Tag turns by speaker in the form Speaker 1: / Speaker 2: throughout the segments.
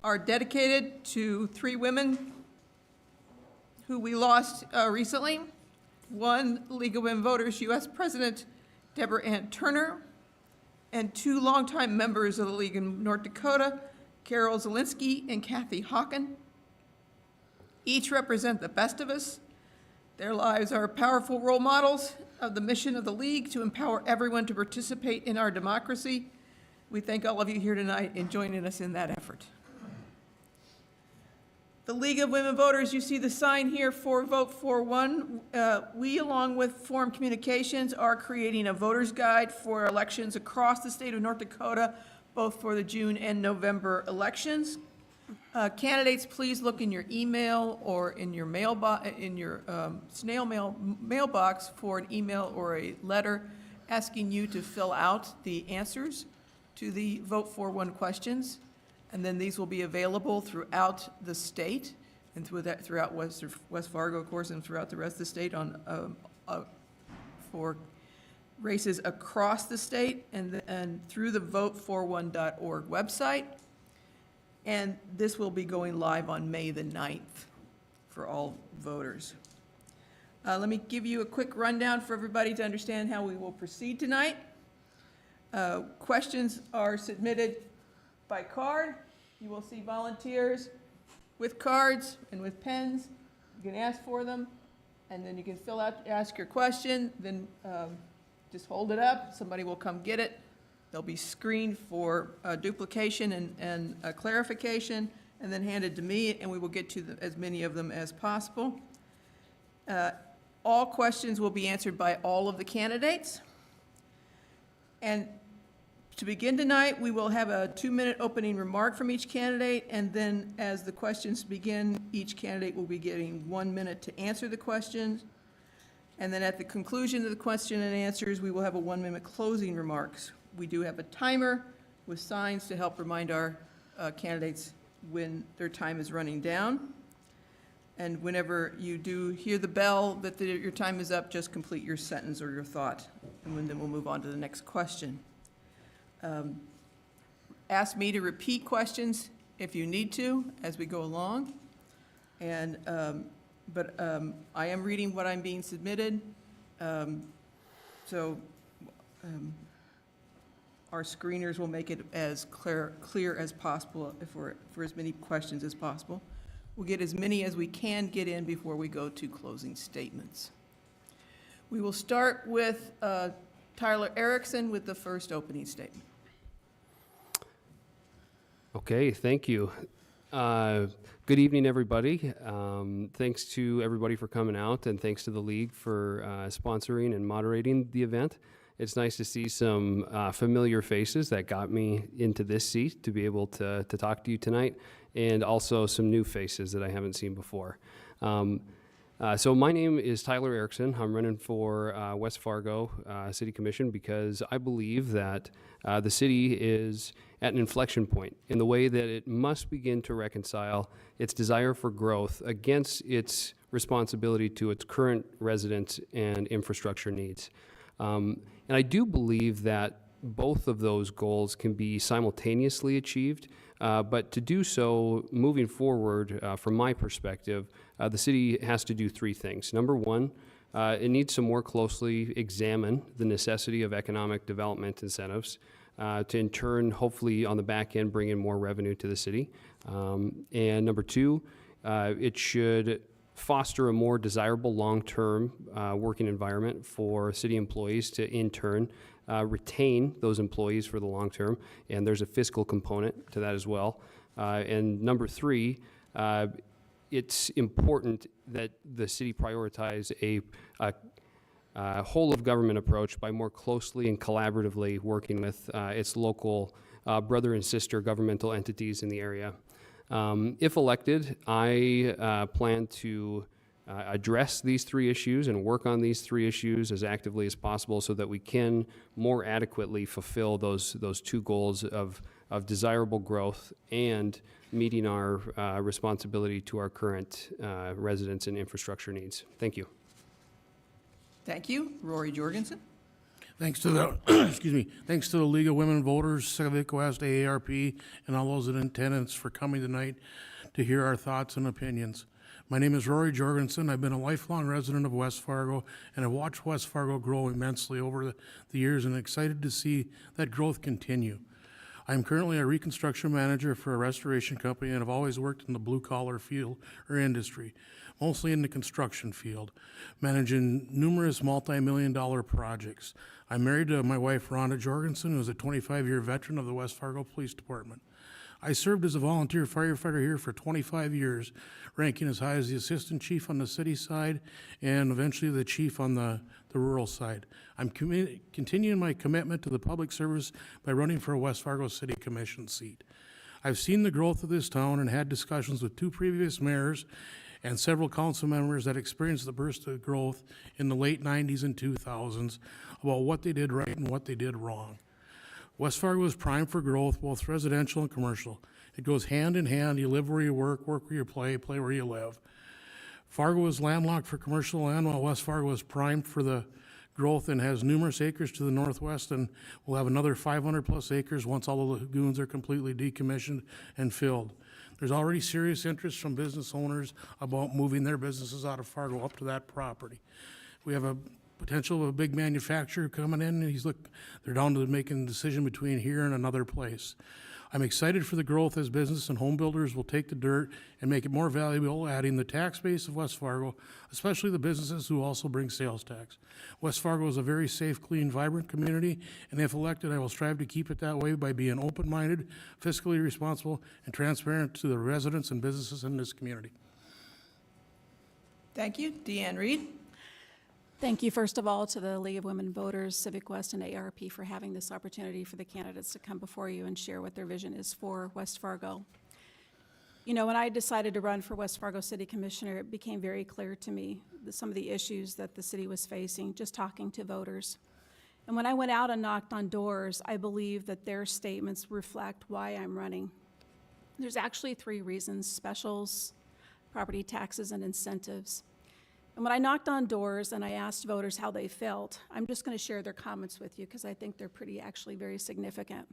Speaker 1: are dedicated to three women who we lost recently. One, League of Women Voters U.S. President Deborah Ann Turner, and two longtime members of the League in North Dakota, Carol Zielinski and Kathy Hawken. Each represent the best of us. Their lives are powerful role models of the mission of the League to empower everyone to participate in our democracy. We thank all of you here tonight in joining us in that effort. The League of Women Voters, you see the sign here for Vote for One. We, along with Forum Communications, are creating a voter's guide for elections across the state of North Dakota, both for the June and November elections. Candidates, please look in your email or in your snail mail mailbox for an email or a letter asking you to fill out the answers to the Vote for One questions. And then these will be available throughout the state and throughout West Fargo, of course, and throughout the rest of the state for races across the state and through the voteforone.org website. And this will be going live on May the 9th for all voters. Let me give you a quick rundown for everybody to understand how we will proceed tonight. Questions are submitted by card. You will see volunteers with cards and with pens. You can ask for them, and then you can ask your question, then just hold it up. Somebody will come get it. They'll be screened for duplication and clarification, and then handed to me, and we will get to as many of them as possible. All questions will be answered by all of the candidates. And to begin tonight, we will have a 2-minute opening remark from each candidate, and then as the questions begin, each candidate will be getting 1 minute to answer the questions. And then at the conclusion of the question and answers, we will have a 1-minute closing remarks. We do have a timer with signs to help remind our candidates when their time is running down. And whenever you do hear the bell that your time is up, just complete your sentence or your thought, and then we'll move on to the next question. Ask me to repeat questions if you need to as we go along. And, I am reading what I'm being submitted. Our screeners will make it as clear as possible for as many questions as possible. We'll get as many as we can get in before we go to closing statements. We will start with Tyler Erickson with the first opening statement.
Speaker 2: Okay, thank you. Good evening, everybody. Thanks to everybody for coming out, and thanks to the League for sponsoring and moderating the event. It's nice to see some familiar faces that got me into this seat to be able to talk to you tonight, and also some new faces that I haven't seen before. So my name is Tyler Erickson. I'm running for West Fargo City Commission because I believe that the city is at an inflection point in the way that it must begin to reconcile its desire for growth against its responsibility to its current residents and infrastructure needs. And I do believe that both of those goals can be simultaneously achieved, but to do so moving forward, from my perspective, the city has to do three things. Number one, it needs to more closely examine the necessity of economic development incentives to in turn, hopefully on the back end, bring in more revenue to the city. And number two, it should foster a more desirable long-term working environment for city employees to in turn retain those employees for the long term, and there's a fiscal component to that as well. And number three, it's important that the city prioritize a whole of government approach by more closely and collaboratively working with its local brother and sister governmental entities in the area. If elected, I plan to address these three issues and work on these three issues as actively as possible so that we can more adequately fulfill those two goals of desirable growth and meeting our responsibility to our current residents and infrastructure needs. Thank you.
Speaker 1: Thank you. Rory Jorgensen.
Speaker 3: Thanks to the, excuse me, thanks to the League of Women Voters, Civic West, AARP, and all those in attendance for coming tonight to hear our thoughts and opinions. My name is Rory Jorgensen. I've been a lifelong resident of West Fargo, and I've watched West Fargo grow immensely over the years and excited to see that growth continue. I'm currently a reconstruction manager for a restoration company and have always worked in the blue-collar field or industry, mostly in the construction field, managing numerous multi-million-dollar projects. I'm married to my wife, Rhonda Jorgensen, who is a 25-year veteran of the West Fargo Police Department. I served as a volunteer firefighter here for 25 years, ranking as high as the assistant chief on the city side and eventually the chief on the rural side. I'm continuing my commitment to the public service by running for a West Fargo City Commission seat. I've seen the growth of this town and had discussions with 2 previous mayors and several council members that experienced the burst of growth in the late 90s and 2000s about what they did right and what they did wrong. West Fargo is primed for growth, both residential and commercial. It goes hand in hand. You live where you work where you play where you live. Fargo is landlocked for commercial land, while West Fargo is primed for the growth and has numerous acres to the northwest, and will have another 500 plus acres once all the lagoons are completely decommissioned and filled. There's already serious interest from business owners about moving their businesses out of Fargo up to that property. We have a potential of a big manufacturer coming in, and they're down to making a decision between here and another place. I'm excited for the growth as business and home builders will take the dirt and make it more valuable, adding the tax base of West Fargo, especially the businesses who also bring sales tax. West Fargo is a very safe, clean, vibrant community, and if elected, I will strive to keep it that way by being open-minded, fiscally responsible, and transparent to the residents and businesses in this community.
Speaker 1: Thank you. Deanne Reed.
Speaker 4: Thank you, first of all, to the League of Women Voters, Civic West, and AARP for having this opportunity for the candidates to come before you and share what their vision is for West Fargo. You know, when I decided to run for West Fargo City Commissioner, it became very clear to me some of the issues that the city was facing, just talking to voters. And when I went out and knocked on doors, I believe that their statements reflect why I'm running. There's actually 3 reasons: specials, property taxes, and incentives. And when I knocked on doors and I asked voters how they felt, I'm just going to share their comments with you because I think they're actually very significant.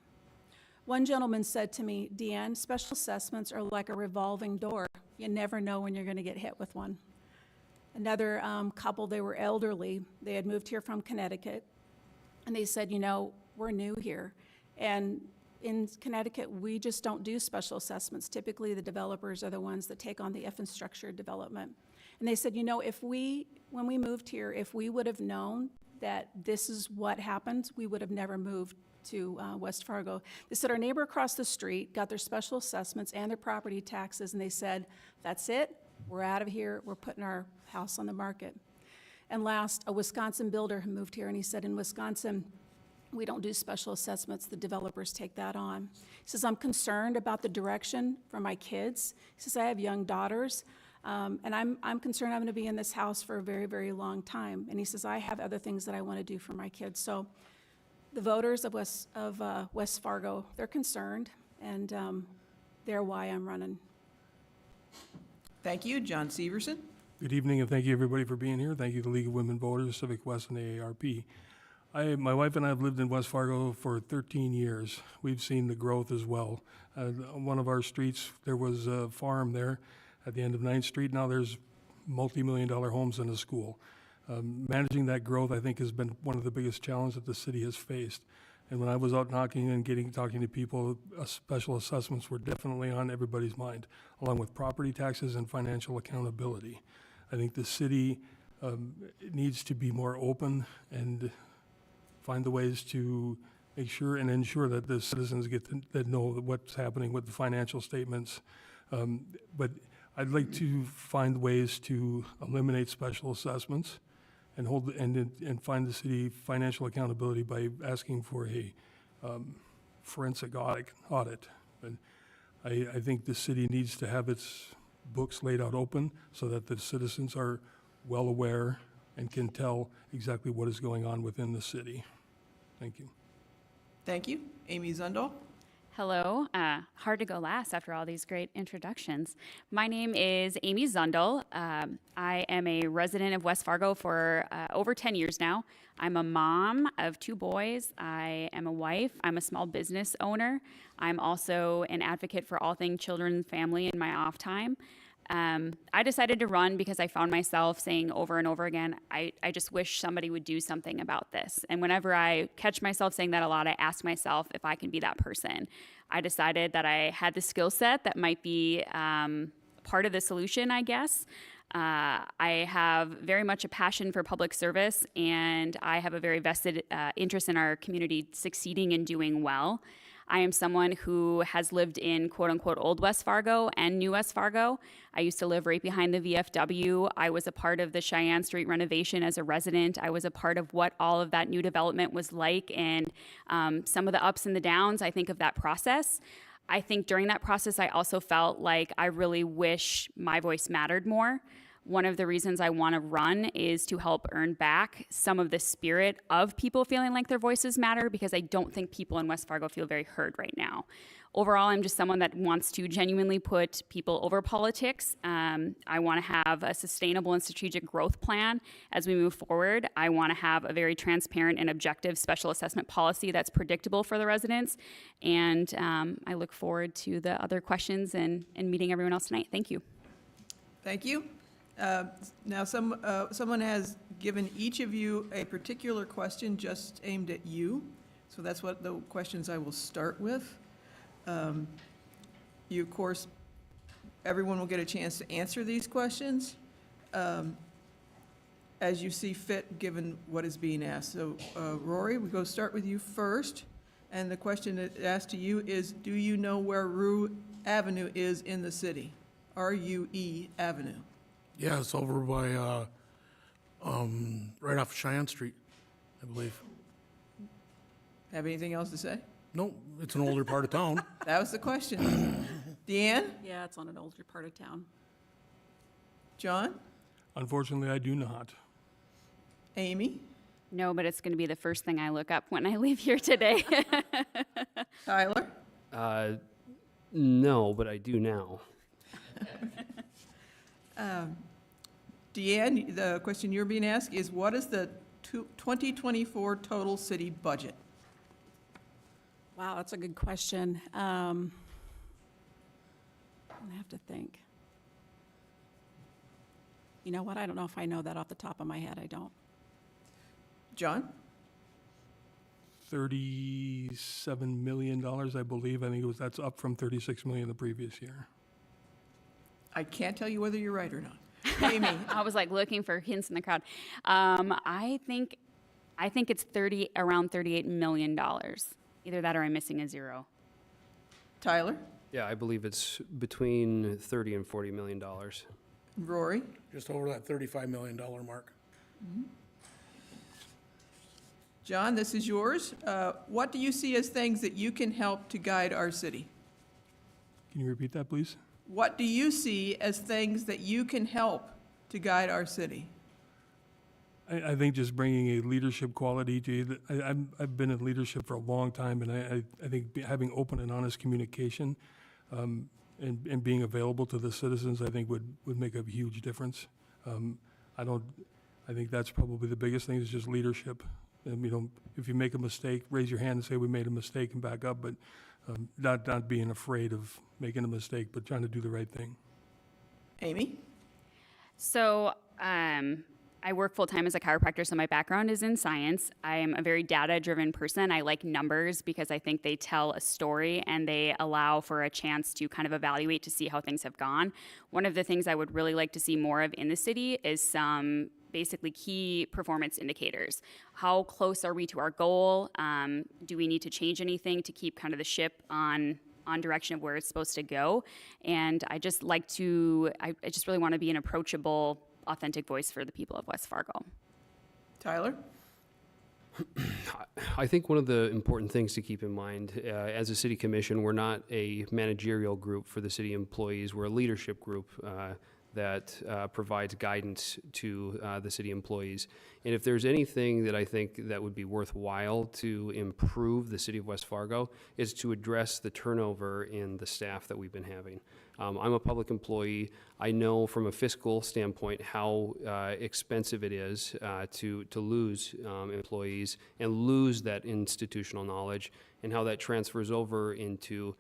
Speaker 4: One gentleman said to me, "Deanne, special assessments are like a revolving door. You never know when you're going to get hit with one." Another couple, they were elderly. They had moved here from Connecticut. And they said, "You know, we're new here. And in Connecticut, we just don't do special assessments. Typically, the developers are the ones that take on the infrastructure development." And they said, "You know, when we moved here, if we would have known that this is what happened, we would have never moved to West Fargo." They said our neighbor across the street got their special assessments and their property taxes, and they said, "That's it, we're out of here, we're putting our house on the market." And last, a Wisconsin builder who moved here, and he said, "In Wisconsin, we don't do special assessments, the developers take that on." He says, "I'm concerned about the direction for my kids." He says, "I have young daughters. And I'm concerned I'm going to be in this house for a very, very long time." And he says, "I have other things that I want to do for my kids." So the voters of West Fargo, they're concerned, and they're why I'm running.
Speaker 1: Thank you. John Severson.
Speaker 5: Good evening, and thank you, everybody, for being here. Thank you to the League of Women Voters, Civic West, and AARP. My wife and I have lived in West Fargo for 13 years. We've seen the growth as well. On one of our streets, there was a farm there at the end of 9th Street. Now there's multi-million-dollar homes and a school. Managing that growth, I think, has been one of the biggest challenges that the city has faced. And when I was out knocking and talking to people, special assessments were definitely on everybody's mind, along with property taxes and financial accountability. I think the city needs to be more open and find the ways to make sure and ensure that the citizens that know what's happening with the financial statements. But I'd like to find ways to eliminate special assessments and and find the city financial accountability by asking for a forensic audit. And I think the city needs to have its books laid out open so that the citizens are well aware and can tell exactly what is going on within the city. Thank you.
Speaker 1: Thank you. Amy Zundel.
Speaker 6: Hello. Hard to go last after all these great introductions. My name is Amy Zundel. I am a resident of West Fargo for over 10 years now. I'm a mom of 2 boys. I am a wife. I'm a small business owner. I'm also an advocate for all things children and family in my off time. I decided to run because I found myself saying over and over again, I just wish somebody would do something about this. And whenever I catch myself saying that a lot, I ask myself if I can be that person. I decided that I had the skill set that might be part of the solution, I guess. I have very much a passion for public service, and I have a very vested interest in our community succeeding and doing well. I am someone who has lived in quote unquote old West Fargo and new West Fargo. I used to live right behind the VFW. I was a part of the Cheyenne Street renovation as a resident. I was a part of what all of that new development was like, and some of the ups and the downs, I think, of that process. I think during that process, I also felt like I really wish my voice mattered more. One of the reasons I want to run is to help earn back some of the spirit of people feeling like their voices matter, because I don't think people in West Fargo feel very heard right now. Overall, I'm just someone that wants to genuinely put people over politics. I want to have a sustainable and strategic growth plan as we move forward. I want to have a very transparent and objective special assessment policy that's predictable for the residents. And I look forward to the other questions and meeting everyone else tonight. Thank you.
Speaker 1: Thank you. Now, someone has given each of you a particular question just aimed at you. So that's what the questions I will start with. You, of course, everyone will get a chance to answer these questions as you see fit, given what is being asked. So, Rory, we go start with you first. And the question that asked to you is, do you know where Rue Avenue is in the city? R-U-E Avenue.
Speaker 3: Yeah, it's over by, right off Cheyenne Street, I believe.
Speaker 1: Have anything else to say?
Speaker 3: Nope, it's an older part of town.
Speaker 1: That was the question. Deanne?
Speaker 4: Yeah, it's on an older part of town.
Speaker 1: John?
Speaker 5: Unfortunately, I do not.
Speaker 1: Amy?
Speaker 6: No, but it's going to be the first thing I look up when I leave here today.
Speaker 1: Tyler?
Speaker 2: No, but I do now.
Speaker 1: Deanne, the question you're being asked is, what is the 2024 total city budget?
Speaker 4: Wow, that's a good question. I have to think. You know what? I don't know if I know that off the top of my head. I don't.
Speaker 1: John?
Speaker 5: $37 million, I believe. I think that's up from $36 million the previous year.
Speaker 1: I can't tell you whether you're right or not. Amy?
Speaker 6: I was like looking for hints in the crowd. I think it's around $38 million. Either that or I'm missing a zero.
Speaker 1: Tyler?
Speaker 2: Yeah, I believe it's between 30 and $40 million.
Speaker 1: Rory?
Speaker 3: Just over that $35 million mark.
Speaker 1: John, this is yours. What do you see as things that you can help to guide our city?
Speaker 5: Can you repeat that, please?
Speaker 1: What do you see as things that you can help to guide our city?
Speaker 5: I think just bringing a leadership quality to you. I've been in leadership for a long time, and I think having open and honest communication and being available to the citizens, I think would make a huge difference. I think that's probably the biggest thing is just leadership. If you make a mistake, raise your hand and say we made a mistake and back up, but not being afraid of making a mistake, but trying to do the right thing.
Speaker 1: Amy?
Speaker 6: So I work full-time as a chiropractor, so my background is in science. I am a very data-driven person. I like numbers because I think they tell a story and they allow for a chance to kind of evaluate to see how things have gone. One of the things I would really like to see more of in the city is some basically key performance indicators. How close are we to our goal? Do we need to change anything to keep kind of the ship on direction of where it's supposed to go? And I just really want to be an approachable, authentic voice for the people of West Fargo.
Speaker 1: Tyler?
Speaker 2: I think one of the important things to keep in mind, as a city commission, we're not a managerial group for the city employees. We're a leadership group that provides guidance to the city employees. And if there's anything that I think that would be worthwhile to improve the city of West Fargo, is to address the turnover in the staff that we've been having. I'm a public employee. I know from a fiscal standpoint how expensive it is to lose employees and lose that institutional knowledge, and how that transfers over into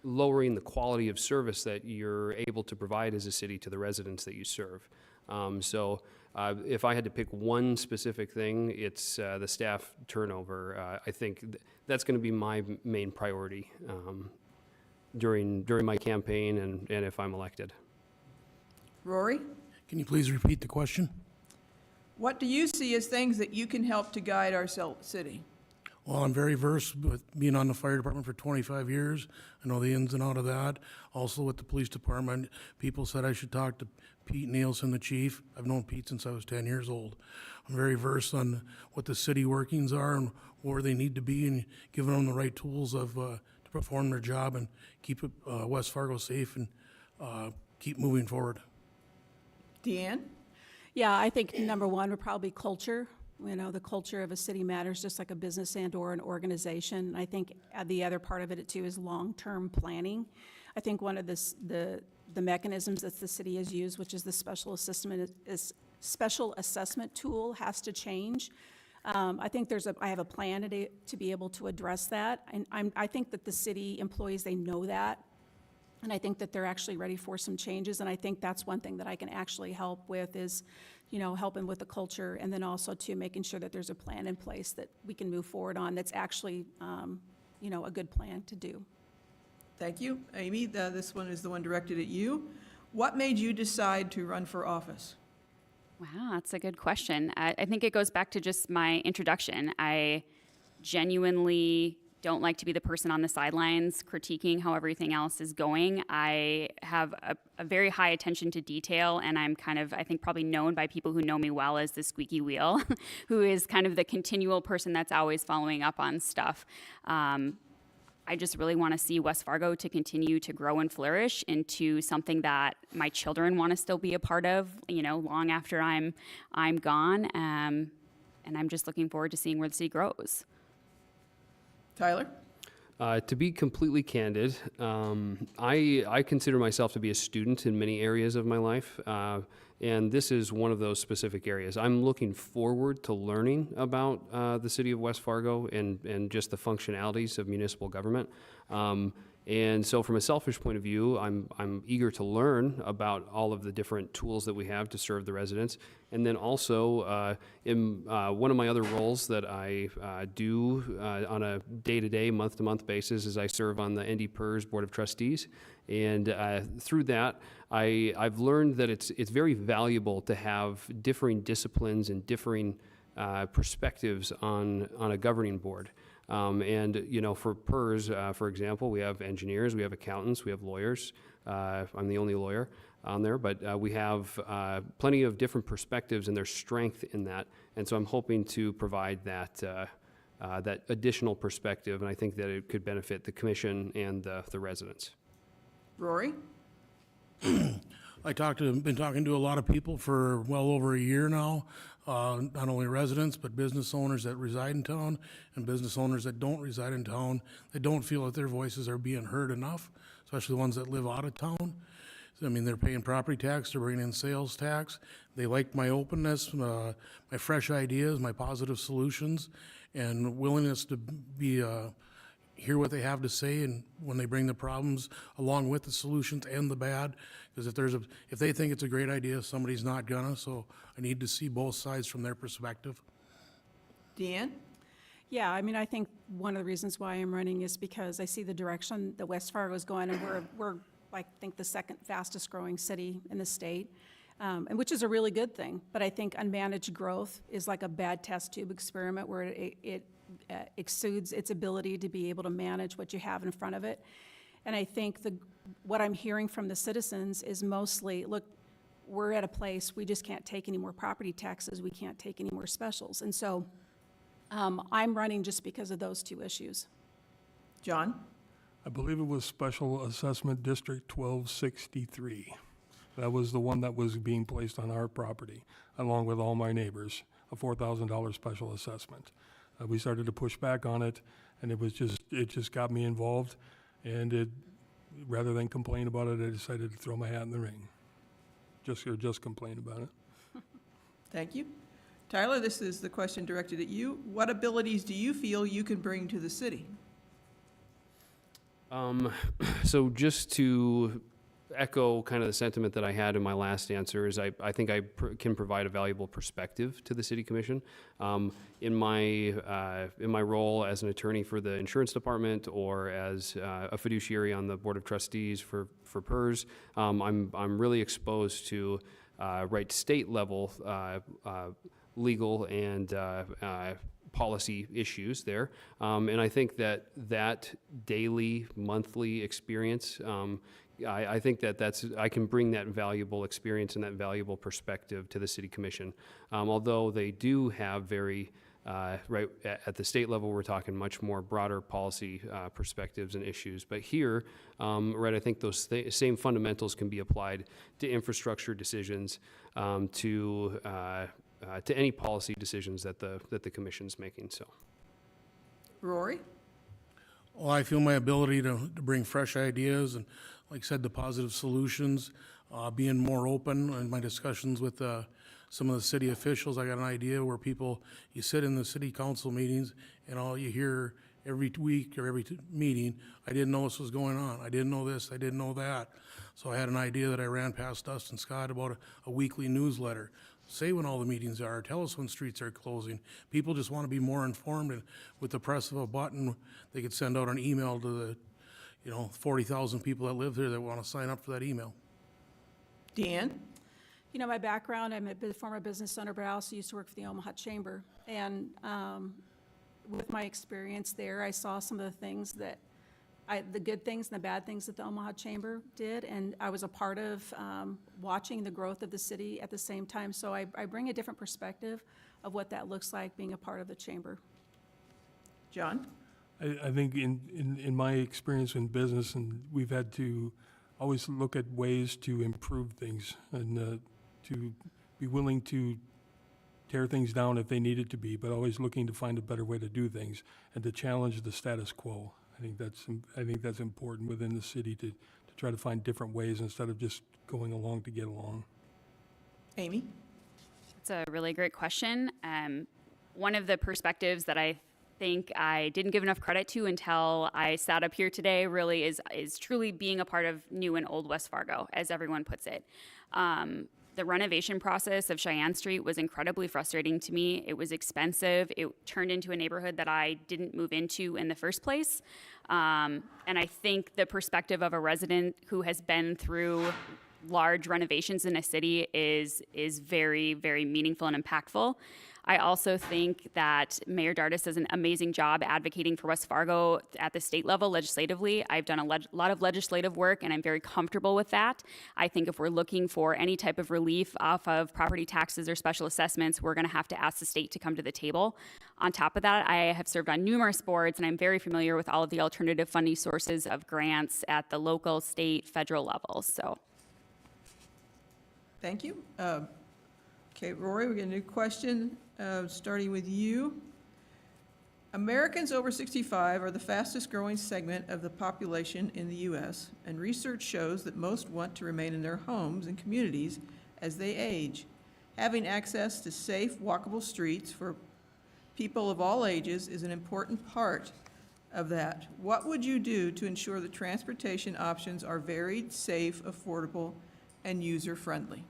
Speaker 2: lowering the quality of service that you're able to provide as a city to the residents that you serve. So if I had to pick one specific thing, it's the staff turnover. I think that's going to be my main priority during my campaign and if I'm elected.
Speaker 1: Rory,
Speaker 3: Can you please repeat the question?
Speaker 1: what do you see as things that you can help to guide our city?
Speaker 3: Well, I'm very versed with being on the fire department for 25 years. I know the ins and out of that. Also with the police department, people said I should talk to Pete Nielsen, the chief. I've known Pete since I was 10 years old. I'm very versed on what the city workings are and where they need to be, and giving them the right tools to perform their job and keep West Fargo safe and keep moving forward.
Speaker 1: Deanne?
Speaker 4: Yeah, I think number one would probably be culture. You know, the culture of a city matters just like a business and or an organization. I think the other part of it too is long-term planning. I think one of the mechanisms that the city has used, which is the special assessment tool, has to change. I think I have a plan to be able to address that. And I think that the city employees, they know that. And I think that they're actually ready for some changes. And I think that's one thing that I can actually help with is, you know, helping with the culture, and then also too making sure that there's a plan in place that we can move forward on that's actually, you know, a good plan to do.
Speaker 1: Thank you. Amy, this one is the one directed at you. What made you decide to run for office?
Speaker 6: Wow, that's a good question. I think it goes back to just my introduction. I genuinely don't like to be the person on the sidelines critiquing how everything else is going. I have a very high attention to detail, and I'm kind of, I think, probably known by people who know me well as the squeaky wheel, who is kind of the continual person that's always following up on stuff. I just really want to see West Fargo to continue to grow and flourish into something that my children want to still be a part of, you know, long after I'm gone. And I'm just looking forward to seeing where the city grows.
Speaker 1: Tyler?
Speaker 2: To be completely candid, I consider myself to be a student in many areas of my life, and this is one of those specific areas. I'm looking forward to learning about the city of West Fargo and just the functionalities of municipal government. And so from a selfish point of view, I'm eager to learn about all of the different tools that we have to serve the residents. And then also, in one of my other roles that I do on a day-to-day, month-to-month basis is I serve on the NDPERS Board of Trustees. And through that, I've learned that it's very valuable to have differing disciplines and differing perspectives on a governing board. And, you know, for PERS, for example, we have engineers, we have accountants, we have lawyers. I'm the only lawyer on there, but we have plenty of different perspectives and there's strength in that. And so I'm hoping to provide that additional perspective, and I think that it could benefit the commission and the residents.
Speaker 1: Rory?
Speaker 3: Been talking to a lot of people for well over a year now, not only residents, but business owners that reside in town and business owners that don't reside in town. They don't feel that their voices are being heard enough, especially the ones that live out of town. I mean, they're paying property tax, they're bringing in sales tax. They like my openness, my fresh ideas, my positive solutions, and willingness to be hear what they have to say, and when they bring the problems along with the solutions and the bad, because if they think it's a great idea, somebody's not gonna. So I need to see both sides from their perspective.
Speaker 1: Deanne?
Speaker 4: Yeah, I mean, I think one of the reasons why I'm running is because I see the direction that West Fargo is going, and we're I think the second fastest growing city in the state, and which is a really good thing. But I think unmanaged growth is like a bad test tube experiment where it exudes its ability to be able to manage what you have in front of it. And I think what I'm hearing from the citizens is mostly, look, we're at a place, we just can't take any more property taxes, we can't take any more specials. And so I'm running just because of those two issues.
Speaker 1: John?
Speaker 5: I believe it was Special Assessment District 1263. That was the one that was being placed on our property, along with all my neighbors, a $4,000 special assessment. We started to push back on it, and it just got me involved, and rather than complain about it, I decided to throw my hat in the ring. Just complain about it.
Speaker 1: Thank you. Tyler, this is the question directed at you. What abilities do you feel you can bring to the city?
Speaker 2: So just to echo kind of the sentiment that I had in my last answer is I think I can provide a valuable perspective to the city commission. In my role as an attorney for the insurance department or as a fiduciary on the board of trustees for PERS, I'm really exposed to right state level legal and policy issues there. And I think that daily, monthly experience, I think I can bring that valuable experience and that valuable perspective to the city commission. Although they do have very, right at the state level, we're talking much more broader policy perspectives and issues. But here, right, I think those same fundamentals can be applied to infrastructure decisions, to any policy decisions that the commission's making. So,
Speaker 1: Rory?
Speaker 3: Well, I feel my ability to bring fresh ideas and, like I said, the positive solutions, being more open in my discussions with some of the city officials. I got an idea where you sit in the city council meetings and all you hear every week or every meeting, I didn't know this was going on. I didn't know this, I didn't know that. So I had an idea that I ran past Dustin Scott about a weekly newsletter. Say when all the meetings are, tell us when streets are closing. People just want to be more informed, and with the press of a button, they could send out an email to the 40,000 people that live there that want to sign up for that email.
Speaker 1: Deanne?
Speaker 4: You know, my background, I'm a former business owner, but I also used to work for the Omaha Chamber. And with my experience there, I saw some of the things that the good things and the bad things that the Omaha Chamber did, and I was a part of watching the growth of the city at the same time. So I bring a different perspective of what that looks like being a part of the chamber.
Speaker 1: John?
Speaker 5: I think in my experience in business, and we've had to always look at ways to improve things and to be willing to tear things down if they needed to be, but always looking to find a better way to do things and to challenge the status quo. I think that's important within the city to try to find different ways instead of just going along to get along.
Speaker 1: Amy?
Speaker 6: It's a really great question. One of the perspectives that I think I didn't give enough credit to until I sat up here today really is truly being a part of new and old West Fargo, as everyone puts it. The renovation process of Cheyenne Street was incredibly frustrating to me. It was expensive. It turned into a neighborhood that I didn't move into in the first place. And I think the perspective of a resident who has been through large renovations in a city is very, very meaningful and impactful. I also think that Mayor Dardis does an amazing job advocating for West Fargo at the state level legislatively. I've done a lot of legislative work, and I'm very comfortable with that. I think if we're looking for any type of relief off of property taxes or special assessments, we're going to have to ask the state to come to the table. On top of that, I have served on numerous boards, and I'm very familiar with all of the alternative funding sources of grants at the local, state, federal levels. So,
Speaker 1: Thank you. Okay, Rory, we get a new question, starting with you. Americans over 65 are the fastest growing segment of the population in the U.S., and research shows that most want to remain in their homes and communities as they age. Having access to safe, walkable streets for people of all ages is an important part of that. What would you do to ensure that transportation options are varied, safe, affordable, and user-friendly?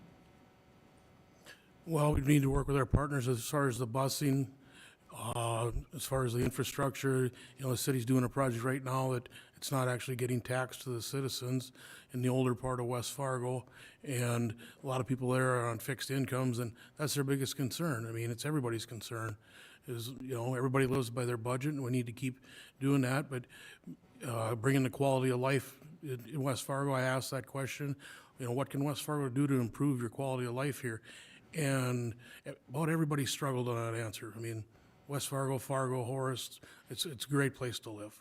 Speaker 3: Well, we need to work with our partners as far as the busing, as far as the infrastructure. The city's doing a project right now that it's not actually getting taxed to the citizens in the older part of West Fargo. And a lot of people there are on fixed incomes, and that's their biggest concern. I mean, it's everybody's concern is, everybody lives by their budget, and we need to keep doing that. But bringing the quality of life in West Fargo, I asked that question, what can West Fargo do to improve your quality of life here? And about everybody struggled on that answer. I mean, West Fargo, Horace, it's a great place to live.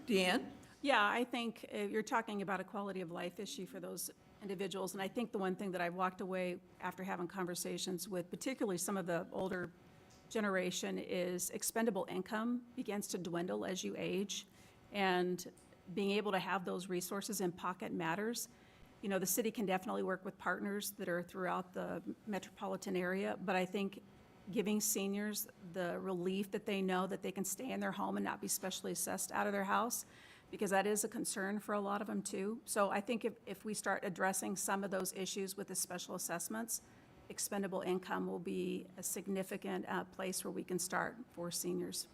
Speaker 1: Deanne?
Speaker 4: Yeah, I think you're talking about a quality of life issue for those individuals. And I think the one thing that I've walked away after having conversations with particularly some of the older generation is expendable income begins to dwindle as you age. And being able to have those resources in pocket matters. You know, the city can definitely work with partners that are throughout the metropolitan area, but I think giving seniors the relief that they know that they can stay in their home and not be specially assessed out of their house, because that is a concern for a lot of them too. So I think if we start addressing some of those issues with the special assessments, expendable income will be a significant place where we can start for seniors.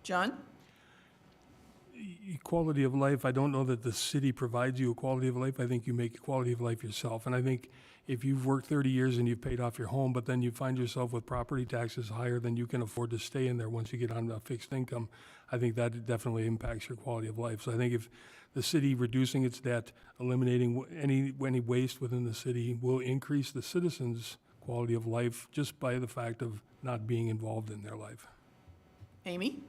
Speaker 1: John?
Speaker 5: Quality of life, I don't know that the city provides you a quality of life. I think you make a quality of life yourself. And I think if you've worked 30 years and you've paid off your home, but then you find yourself with property taxes higher than you can afford to stay in there once you get on a fixed income, I think that definitely impacts your quality of life. So I think if the city reducing its debt, eliminating any waste within the city will increase the citizens' quality of life just by the fact of not being involved in their life.
Speaker 1: Amy?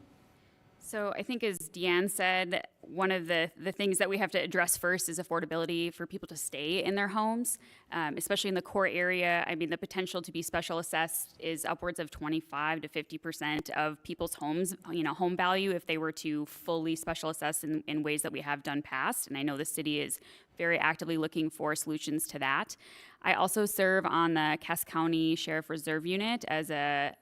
Speaker 6: So I think as Deanne said, one of the things that we have to address first is affordability for people to stay in their homes, especially in the core area. I mean, the potential to be special assessed is upwards of 25 to 50% of people's homes, home value if they were to fully special assess in ways that we have done past. And I know the city is very actively looking for solutions to that. I also serve on the Cass County Sheriff Reserve Unit as a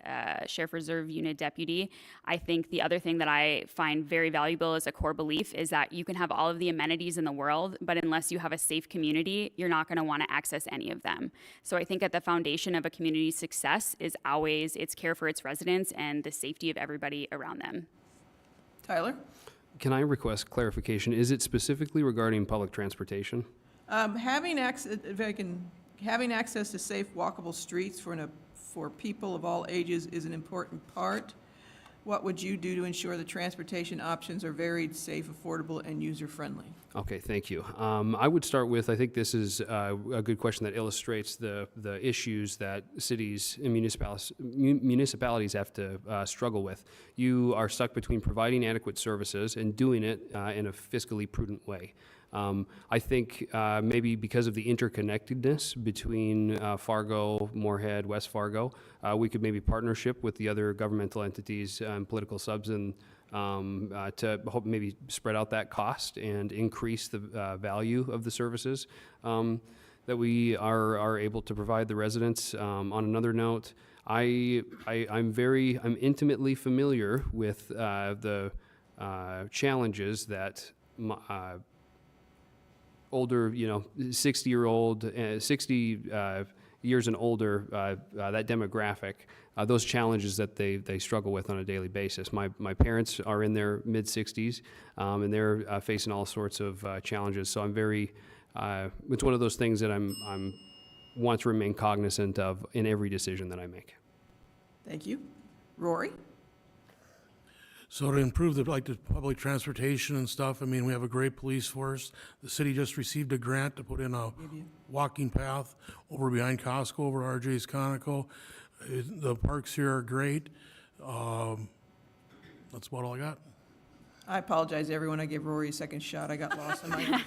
Speaker 6: Sheriff Reserve Unit deputy. I think the other thing that I find very valuable as a core belief is that you can have all of the amenities in the world, but unless you have a safe community, you're not going to want to access any of them. So I think at the foundation of a community's success is always its care for its residents and the safety of everybody around them.
Speaker 1: Tyler?
Speaker 2: Can I request clarification? Is it specifically regarding public transportation?
Speaker 1: Having access, having access to safe, walkable streets for people of all ages is an important part. What would you do to ensure the transportation options are varied, safe, affordable, and user-friendly?
Speaker 2: Okay, thank you. I would start with, I think this is a good question that illustrates the issues that cities and municipalities have to struggle with. You are stuck between providing adequate services and doing it in a fiscally prudent way. I think maybe because of the interconnectedness between Fargo, Moorhead, West Fargo, we could maybe partnership with the other governmental entities and political subs and to hope maybe spread out that cost and increase the value of the services that we are able to provide the residents. On another note, I'm intimately familiar with the challenges that older, 60 years and older, that demographic, those challenges that they struggle with on a daily basis. My parents are in their mid-60s, and they're facing all sorts of challenges. So I'm very, it's one of those things that I'm want to remain cognizant of in every decision that I make.
Speaker 1: Thank you. Rory?
Speaker 3: So to improve the public transportation and stuff, I mean, we have a great police force. The city just received a grant to put in a walking path over behind Costco, over RJ's Conoco. The parks here are great. That's about all I got.
Speaker 1: I apologize, everyone. I gave Rory a second shot. I got lost in my...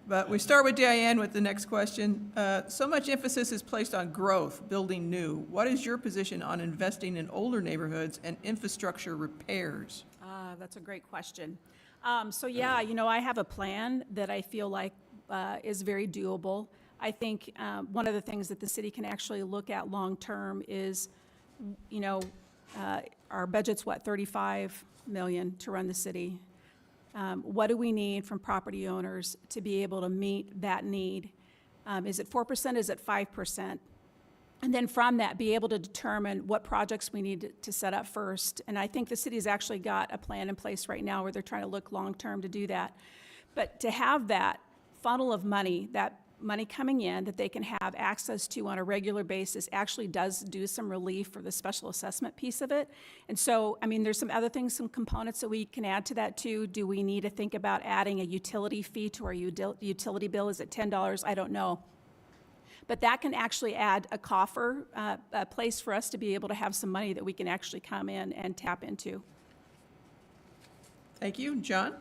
Speaker 1: But we start with Diane with the next question. So much emphasis is placed on growth, building new. What is your position on investing in older neighborhoods and infrastructure repairs?
Speaker 4: That's a great question. So yeah, I have a plan that I feel like is very doable. I think one of the things that the city can actually look at long-term is, our budget's what, $35 million to run the city. What do we need from property owners to be able to meet that need? Is it 4%? Is it 5%? And then from that, be able to determine what projects we need to set up first. And I think the city's actually got a plan in place right now where they're trying to look long-term to do that. But to have that funnel of money, that money coming in that they can have access to on a regular basis actually does do some relief for the special assessment piece of it. And so, there's some other things, some components that we can add to that too. Do we need to think about adding a utility fee to our utility bill? Is it $10? I don't know. But that can actually add a coffer, a place for us to be able to have some money that we can actually come in and tap into.
Speaker 1: Thank you. John?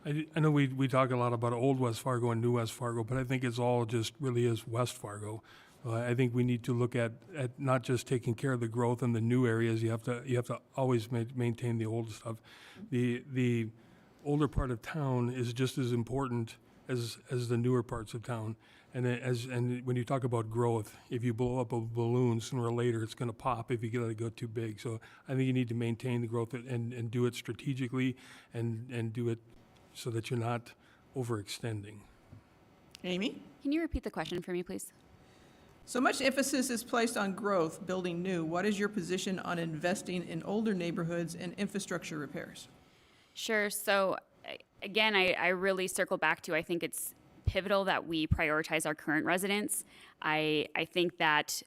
Speaker 5: I know we talk a lot about old West Fargo and new West Fargo, but I think it's all just really is West Fargo. I think we need to look at not just taking care of the growth in the new areas. You have to always maintain the old stuff. The older part of town is just as important as the newer parts of town. And when you talk about growth, if you blow up a balloon, sooner or later it's going to pop if you let it go too big. So I think you need to maintain the growth and do it strategically and do it so that you're not overextending.
Speaker 1: Amy?
Speaker 6: Can you repeat the question for me, please?
Speaker 1: So much emphasis is placed on growth, building new. What is your position on investing in older neighborhoods and infrastructure repairs?
Speaker 6: Sure. So again, I really circle back to, I think it's pivotal that we prioritize our current residents. I think that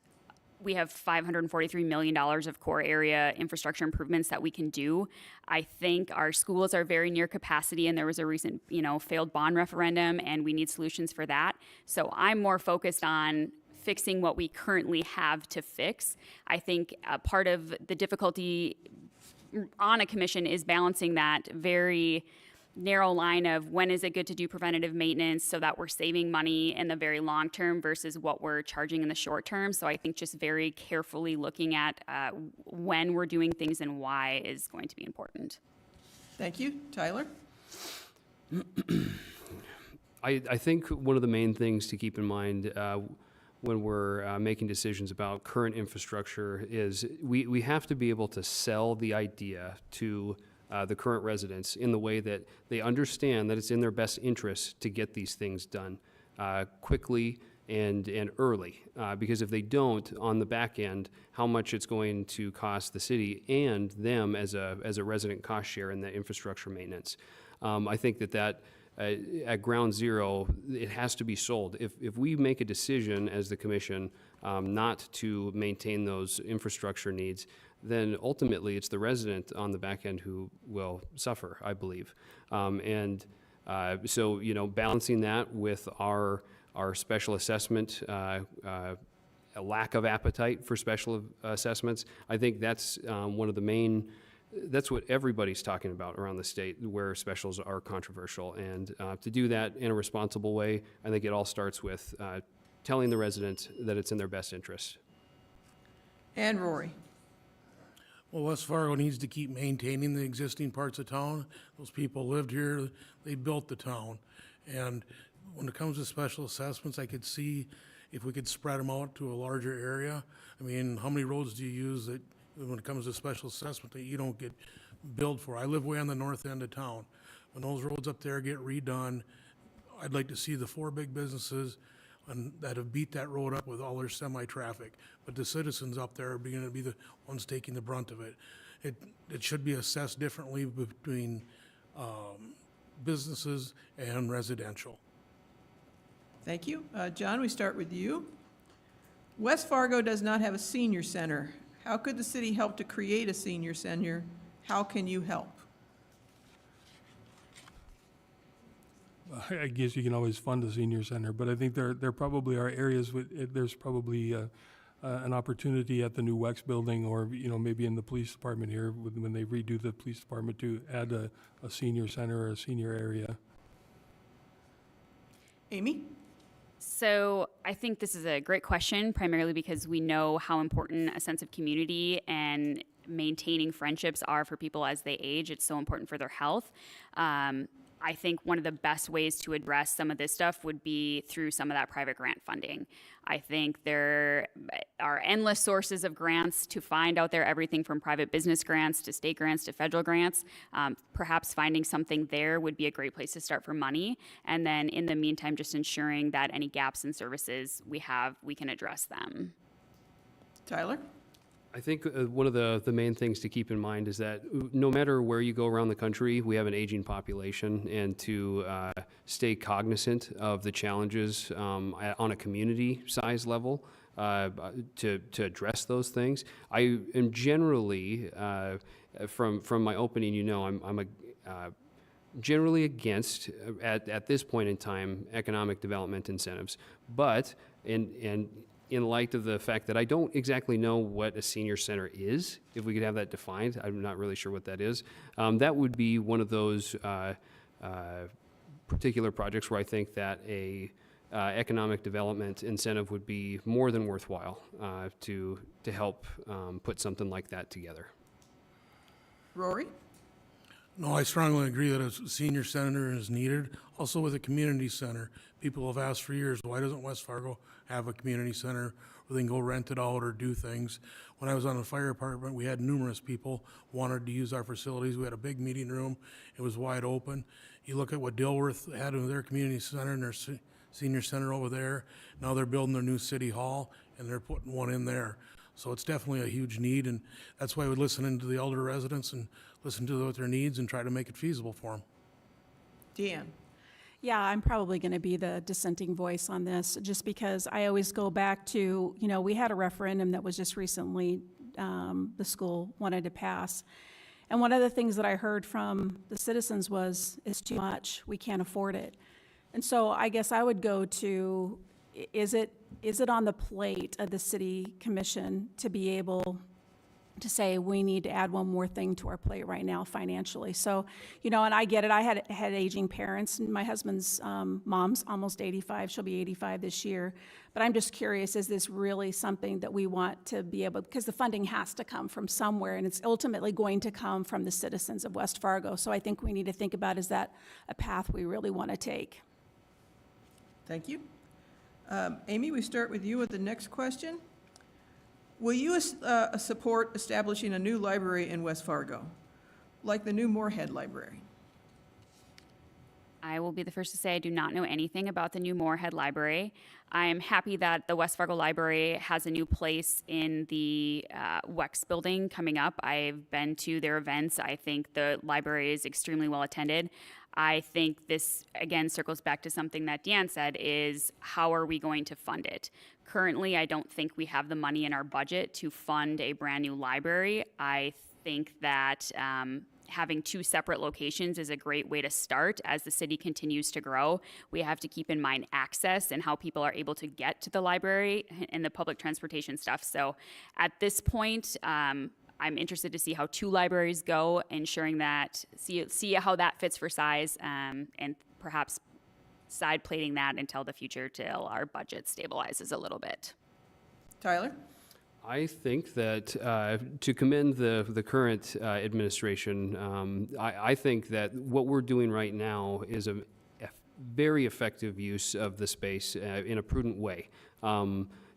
Speaker 6: we have $543 million of core area infrastructure improvements that we can do. I think our schools are very near capacity, and there was a recent, failed bond referendum, and we need solutions for that. So I'm more focused on fixing what we currently have to fix. I think part of the difficulty on a commission is balancing that very narrow line of when is it good to do preventative maintenance so that we're saving money in the very long term versus what we're charging in the short term. So I think just very carefully looking at when we're doing things and why is going to be important.
Speaker 1: Thank you. Tyler?
Speaker 2: I think one of the main things to keep in mind when we're making decisions about current infrastructure is we have to be able to sell the idea to the current residents in the way that they understand that it's in their best interest to get these things done quickly and early. Because if they don't, on the back end, how much it's going to cost the city and them as a resident cost share in the infrastructure maintenance. I think that at ground zero, it has to be sold. If we make a decision as the commission not to maintain those infrastructure needs, then ultimately it's the resident on the back end who will suffer, I believe. So, balancing that with our special assessment, a lack of appetite for special assessments, I think that's one of the main. That's what everybody's talking about around the state, where specials are controversial. And to do that in a responsible way, I think it all starts with telling the resident that it's in their best interest.
Speaker 1: And Rory?
Speaker 3: Well, West Fargo needs to keep maintaining the existing parts of town. Those people lived here, they built the town. And when it comes to special assessments, I could see if we could spread them out to a larger area. I mean, how many roads do you use that, when it comes to special assessment, that you don't get billed for? I live way on the north end of town. When those roads up there get redone, I'd like to see the 4 big businesses that have beat that road up with all their semi-traffic. But the citizens up there are going to be the ones taking the brunt of it. It should be assessed differently between businesses and residential.
Speaker 1: Thank you. John, we start with you. West Fargo does not have a senior center. How could the city help to create a senior center? How can you help?
Speaker 5: I guess you can always fund a senior center, but I think there probably are areas there's probably an opportunity at the new Wex building, or maybe in the police department here when they redo the police department, to add a senior center or a senior area.
Speaker 1: Amy?
Speaker 6: So I think this is a great question, primarily because we know how important a sense of community and maintaining friendships are for people as they age. It's so important for their health. I think one of the best ways to address some of this stuff would be through some of that private grant funding. I think there are endless sources of grants to find out there, everything from private business grants to state grants to federal grants. Perhaps finding something there would be a great place to start for money. And then in the meantime, just ensuring that any gaps in services we have, we can address them.
Speaker 1: Tyler?
Speaker 2: I think one of the main things to keep in mind is that no matter where you go around the country, we have an aging population, and to stay cognizant of the challenges on a community size level to address those things. I am generally, from my opening, I'm generally against, at this point in time, economic development incentives, but in light of the fact that I don't exactly know what a senior center is, if we could have that defined, I'm not really sure what that is. That would be one of those particular projects where I think that a economic development incentive would be more than worthwhile to help put something like that together.
Speaker 1: Rory?
Speaker 3: No, I strongly agree that a senior center is needed. Also with a community center, people have asked for years, why doesn't West Fargo have a community center where they can go rent it out or do things? When I was on the fire department, we had numerous people wanted to use our facilities. We had a big meeting room. It was wide open. You look at what Dilworth had in their community center and their senior center over there. Now they're building their new city hall and they're putting one in there. So it's definitely a huge need, and that's why I would listen into the elder residents and listen to what their needs and try to make it feasible for them.
Speaker 1: Deanne?
Speaker 4: Yeah, I'm probably going to be the dissenting voice on this, just because I always go back to, we had a referendum that was just recently, the school wanted to pass. And one of the things that I heard from the citizens was, it's too much, we can't afford it. And so I guess I would go to, is it on the plate of the city commission to be able to say, we need to add one more thing to our plate right now financially? So, and I get it, I had aging parents, and my husband's mom's almost 85, she'll be 85 this year. But I'm just curious, is this really something that we want to be able, because the funding has to come from somewhere, and it's ultimately going to come from the citizens of West Fargo. So I think we need to think about, is that a path we really want to take?
Speaker 1: Thank you. Amy, we start with you with the next question. Will you support establishing a new library in West Fargo, like the new Moorhead Library?
Speaker 6: I will be the first to say I do not know anything about the new Moorhead Library. I'm happy that the West Fargo Library has a new place in the WEX building coming up. I've been to their events. I think the library is extremely well attended. I think this, again, circles back to something that Deanne said, is how are we going to fund it? Currently, I don't think we have the money in our budget to fund a brand new library. I think that having two separate locations is a great way to start. As the city continues to grow, we have to keep in mind access and how people are able to get to the library and the public transportation stuff. So at this point, I'm interested to see how two libraries go, ensuring that, see how that fits for size, and perhaps side plating that until the future, till our budget stabilizes a little bit.
Speaker 1: Tyler?
Speaker 2: I think that to commend the current administration, I think that what we're doing right now is a very effective use of the space in a prudent way.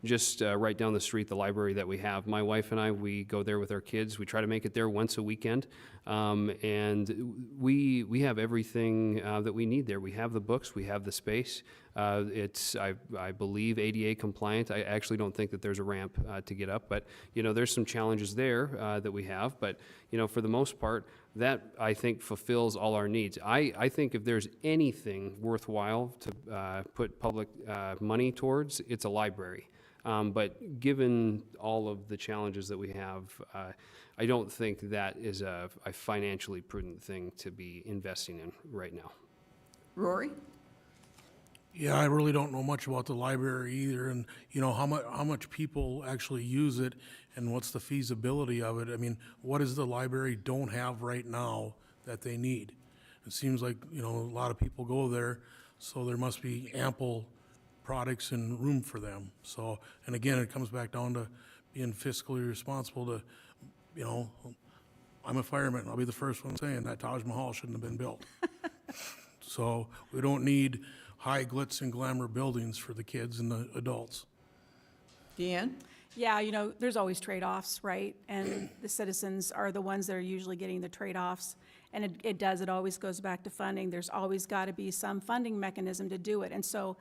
Speaker 2: Just right down the street, the library that we have, my wife and I, we go there with our kids. We try to make it there once a weekend, and we have everything that we need there. We have the books, we have the space. It's, I believe, ADA compliant. I actually don't think that there's a ramp to get up, but there's some challenges there that we have. But for the most part, that I think fulfills all our needs. I think if there's anything worthwhile to put public money towards, it's a library. But given all of the challenges that we have, I don't think that is a financially prudent thing to be investing in right now.
Speaker 1: Rory?
Speaker 3: Yeah, I really don't know much about the library either, and how much people actually use it, and what's the feasibility of it. I mean, what does the library don't have right now that they need? It seems like a lot of people go there, so there must be ample products and room for them. So, and again, it comes back down to being fiscally responsible to, I'm a fireman. I'll be the first one saying that Taj Mahal shouldn't have been built. So we don't need high glitz and glamour buildings for the kids and the adults.
Speaker 1: Deanne?
Speaker 4: Yeah, there's always trade-offs, right? And the citizens are the ones that are usually getting the trade-offs. And it always goes back to funding. There's always got to be some funding mechanism to do it. And so,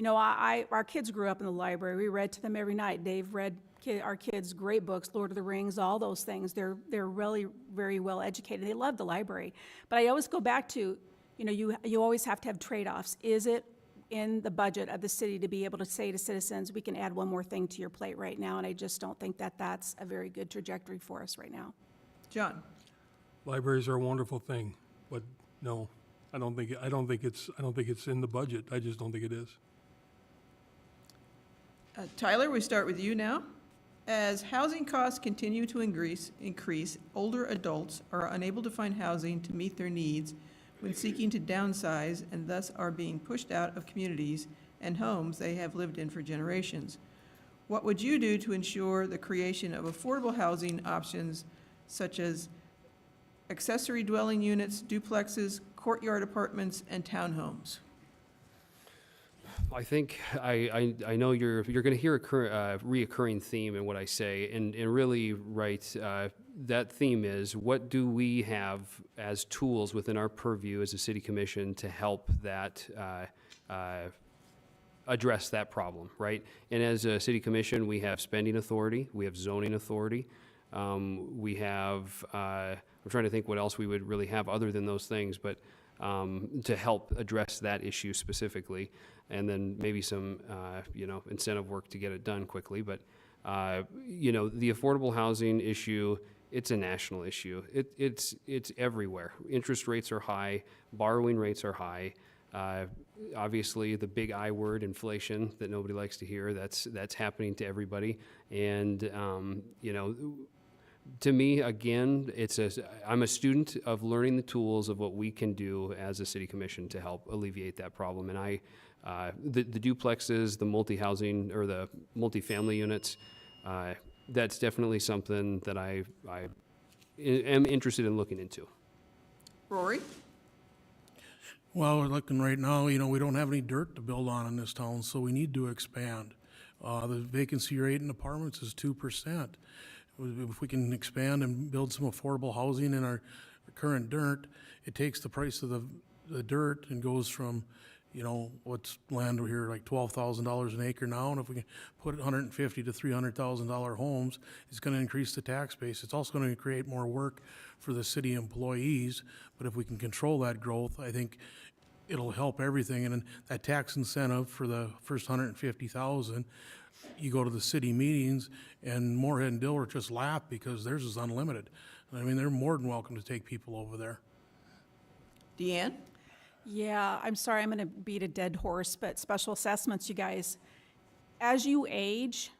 Speaker 4: our kids grew up in the library. We read to them every night. Dave read our kids great books, Lord of the Rings, all those things. They're really very well educated. They love the library. But I always go back to, you always have to have trade-offs. Is it in the budget of the city to be able to say to citizens, we can add one more thing to your plate right now? And I just don't think that that's a very good trajectory for us right now.
Speaker 1: John?
Speaker 5: Libraries are a wonderful thing, but no, I don't think it's in the budget. I just don't think it is.
Speaker 1: Tyler, we start with you now. As housing costs continue to increase, older adults are unable to find housing to meet their needs when seeking to downsize and thus are being pushed out of communities and homes they have lived in for generations. What would you do to ensure the creation of affordable housing options such as accessory dwelling units, duplexes, courtyard apartments, and townhomes?
Speaker 2: I think I know you're going to hear a reoccurring theme in what I say, and really, right, that theme is, what do we have as tools within our purview as a city commission to help that address that problem, right? And as a city commission, we have spending authority, we have zoning authority, we have, I'm trying to think what else we would really have other than those things, but to help address that issue specifically, and then maybe some, incentive work to get it done quickly. But, the affordable housing issue, it's a national issue. It's everywhere. Interest rates are high, borrowing rates are high. Obviously, the big I word, inflation, that nobody likes to hear, that's happening to everybody. And, to me, again, I'm a student of learning the tools of what we can do as a city commission to help alleviate that problem. And the duplexes, the multi-housing or the multifamily units, that's definitely something that I am interested in looking into.
Speaker 1: Rory?
Speaker 3: Well, we're looking right now, we don't have any dirt to build on in this town, so we need to expand. The vacancy rate in apartments is 2%. If we can expand and build some affordable housing in our current dirt, it takes the price of the dirt and goes from, what's land over here, like $12,000 an acre now, and if we can put $150,000 to $300,000 homes, it's going to increase the tax base. It's also going to create more work for the city employees, but if we can control that growth, I think it'll help everything. And then that tax incentive for the first $150,000, you go to the city meetings, and Moorhead and Dilworth just laugh because theirs is unlimited. I mean, they're more than welcome to take people over there.
Speaker 1: Deanne?
Speaker 4: Yeah, I'm sorry, I'm going to beat a dead horse, but special assessments, you guys, as you age,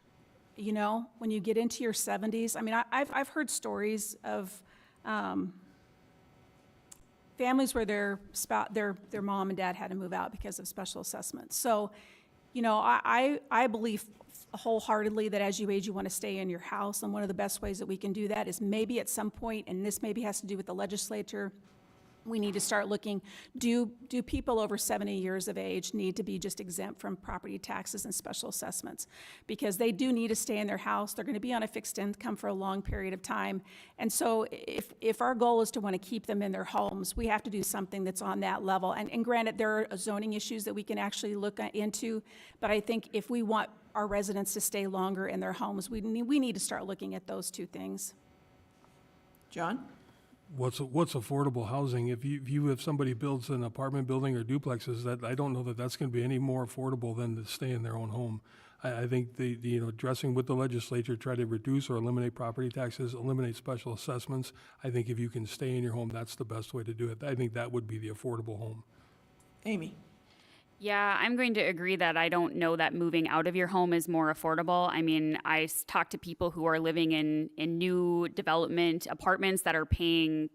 Speaker 4: when you get into your 70s, I mean, I've heard stories of families where their mom and dad had to move out because of special assessments. So, I believe wholeheartedly that as you age, you want to stay in your house, and one of the best ways that we can do that is maybe at some point, and this maybe has to do with the legislature, we need to start looking, do people over 70 years of age need to be just exempt from property taxes and special assessments? Because they do need to stay in their house. They're going to be on a fixed income for a long period of time. And so if our goal is to want to keep them in their homes, we have to do something that's on that level. And granted, there are zoning issues that we can actually look into, but I think if we want our residents to stay longer in their homes, we need to start looking at those two things.
Speaker 1: John?
Speaker 5: What's affordable housing? If somebody builds an apartment building or duplexes, that I don't know that that's going to be any more affordable than to stay in their own home. I think addressing with the legislature, try to reduce or eliminate property taxes, eliminate special assessments. I think if you can stay in your home, that's the best way to do it. I think that would be the affordable home.
Speaker 1: Amy?
Speaker 6: Yeah, I'm going to agree that I don't know that moving out of your home is more affordable. I mean, I talk to people who are living in new development apartments that are paying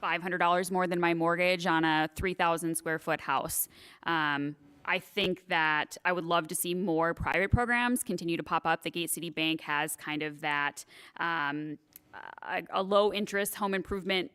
Speaker 6: $500 more than my mortgage on a 3,000 square foot house. I think that I would love to see more private programs continue to pop up. The Gate City Bank has kind of that a low interest home improvement,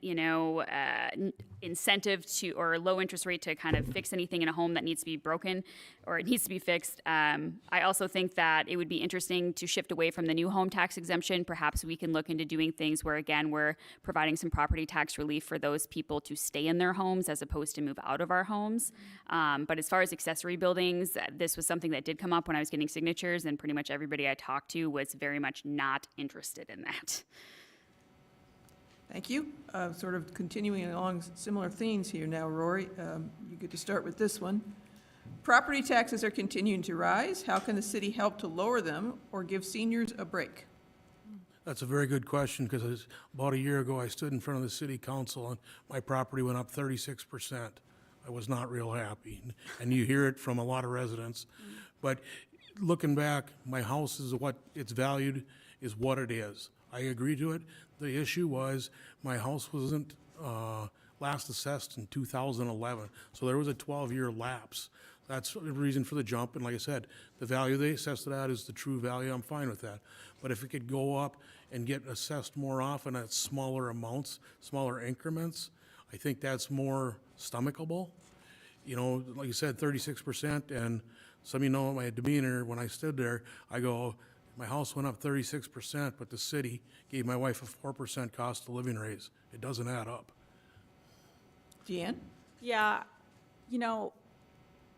Speaker 6: incentive to, or low interest rate to kind of fix anything in a home that needs to be broken or it needs to be fixed. I also think that it would be interesting to shift away from the new home tax exemption. Perhaps we can look into doing things where, again, we're providing some property tax relief for those people to stay in their homes as opposed to move out of our homes. But as far as accessory buildings, this was something that did come up when I was getting signatures, and pretty much everybody I talked to was very much not interested in that.
Speaker 1: Thank you. Sort of continuing along similar themes here now, Rory. You get to start with this one. Property taxes are continuing to rise. How can the city help to lower them or give seniors a break?
Speaker 3: That's a very good question, because about a year ago, I stood in front of the city council and my property went up 36%. I was not real happy, and you hear it from a lot of residents. But looking back, my house is what it's valued, is what it is. I agree to it. The issue was my house wasn't last assessed in 2011. So there was a 12-year lapse. That's the reason for the jump, and like I said, the value they assessed it at is the true value, I'm fine with that. But if it could go up and get assessed more often at smaller amounts, smaller increments, I think that's more stomachable. You know, like you said, 36%, and some of you know my demeanor when I stood there, I go, my house went up 36%, but the city gave my wife a 4% cost of living raise. It doesn't add up.
Speaker 1: Deanne?
Speaker 4: Yeah, you know,